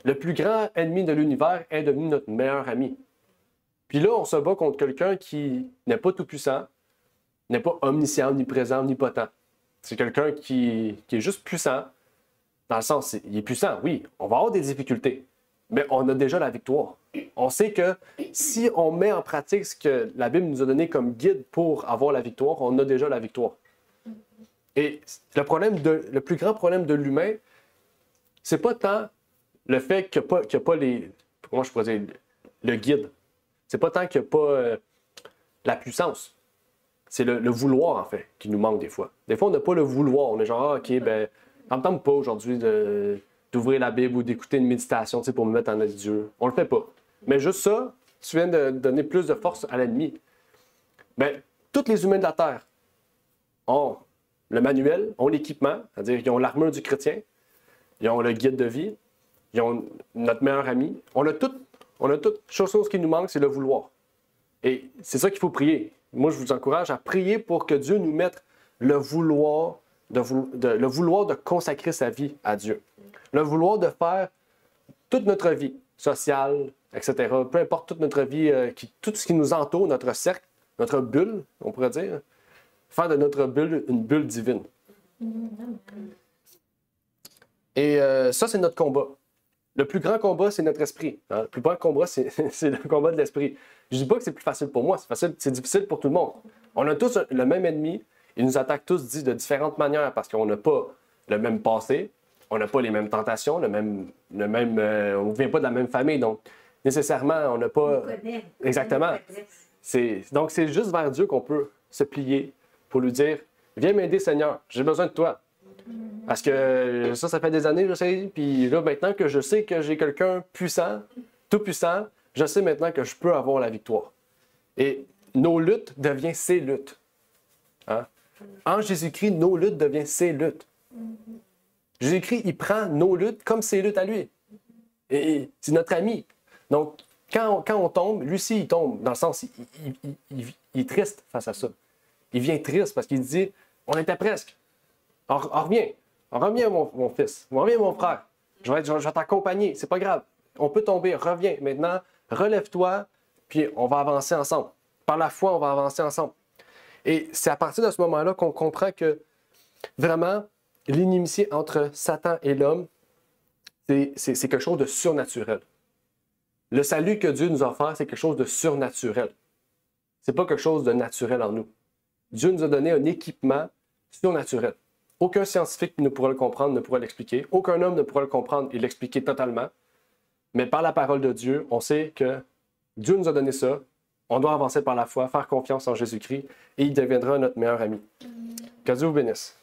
le plus grand ennemi de l'univers est devenu notre meilleur ami. Puis là, on se bat contre quelqu'un qui n'est pas tout-puissant, n'est pas omniscient, omniprésent, omnipotent. C'est quelqu'un qui est juste puissant, dans le sens, il est puissant, oui, on va avoir des difficultés, mais on a déjà la victoire. On sait que si on met en pratique ce que la Bible nous a donné comme guide pour avoir la victoire, on a déjà la victoire. Et le plus grand problème de l'humain, c'est pas tant le fait qu'il n'y a pas les... Comment je pourrais dire? Le guide. C'est pas tant qu'il n'y a pas la puissance. C'est le vouloir, en fait, qui nous manque des fois. Des fois, on n'a pas le vouloir. On est genre, ah, OK, ben, ça me tente pas aujourd'hui d'ouvrir la Bible ou d'écouter une méditation pour me mettre en Dieu. On le fait pas. Mais juste ça, tu viens de donner plus de force à l'ennemi. Bien, tous les humains de la Terre ont le manuel, ont l'équipement, c'est-à-dire qu'ils ont l'armure du chrétien, ils ont le guide de vie, ils ont notre meilleur ami. On a tout. Chose qui nous manque, c'est le vouloir. Et c'est ça qu'il faut prier. Moi, je vous encourage à prier pour que Dieu nous mette le vouloir de consacrer sa vie à Dieu. Le vouloir de faire toute notre vie, sociale, etc., peu importe toute notre vie, tout ce qui nous entoure, notre cercle, notre bulle, on pourrait dire, faire de notre bulle une bulle divine. Et ça, c'est notre combat. Le plus grand combat, c'est notre esprit. Hein? Le plus grand combat, c'est le combat de l'esprit. Je ne dis pas que c'est plus facile pour moi, c'est difficile pour tout le monde. On a tous le même ennemi, il nous attaque tous de différentes manières parce qu'on n'a pas le même passé, on n'a pas les mêmes tentations, on ne vient pas de la même famille, donc nécessairement, on n'a pas... Exactement. Donc, c'est juste vers Dieu qu'on peut se plier pour lui dire, viens m'aider Seigneur, j'ai besoin de toi. Parce que ça fait des années, je sais, puis là, maintenant que je sais que j'ai quelqu'un puissant, tout puissant, je sais maintenant que je peux avoir la victoire. Et nos luttes deviennent ses luttes. Hein? En Jésus-Christ, nos luttes deviennent ses luttes. Jésus-Christ, il prend nos luttes comme ses luttes à lui. Et c'est notre ami. Donc, quand on tombe, lui aussi, il tombe. Dans le sens, il est triste face à ça. Il vient triste parce qu'il dit, on était presque. On reviens mon fils, reviens mon frère. Je vais t'accompagner, c'est pas grave. On peut tomber, reviens. Maintenant, relève-toi, puis on va avancer ensemble. Par la foi, on va avancer ensemble. Et c'est à partir de ce moment-là qu'on comprend que vraiment, l'inimitié entre Satan et l'homme, c'est quelque chose de surnaturel. Le salut que Dieu nous a offert, c'est quelque chose de surnaturel. C'est pas quelque chose de naturel en nous. Dieu nous a donné un équipement surnaturel. Aucun scientifique ne pourra le comprendre, ne pourra l'expliquer. Aucun homme ne pourra le comprendre et l'expliquer totalement. Mais par la parole de Dieu, on sait que Dieu nous a donné ça. On doit avancer par la foi, faire confiance en Jésus-Christ et il deviendra notre meilleur ami. Que Dieu vous bénisse.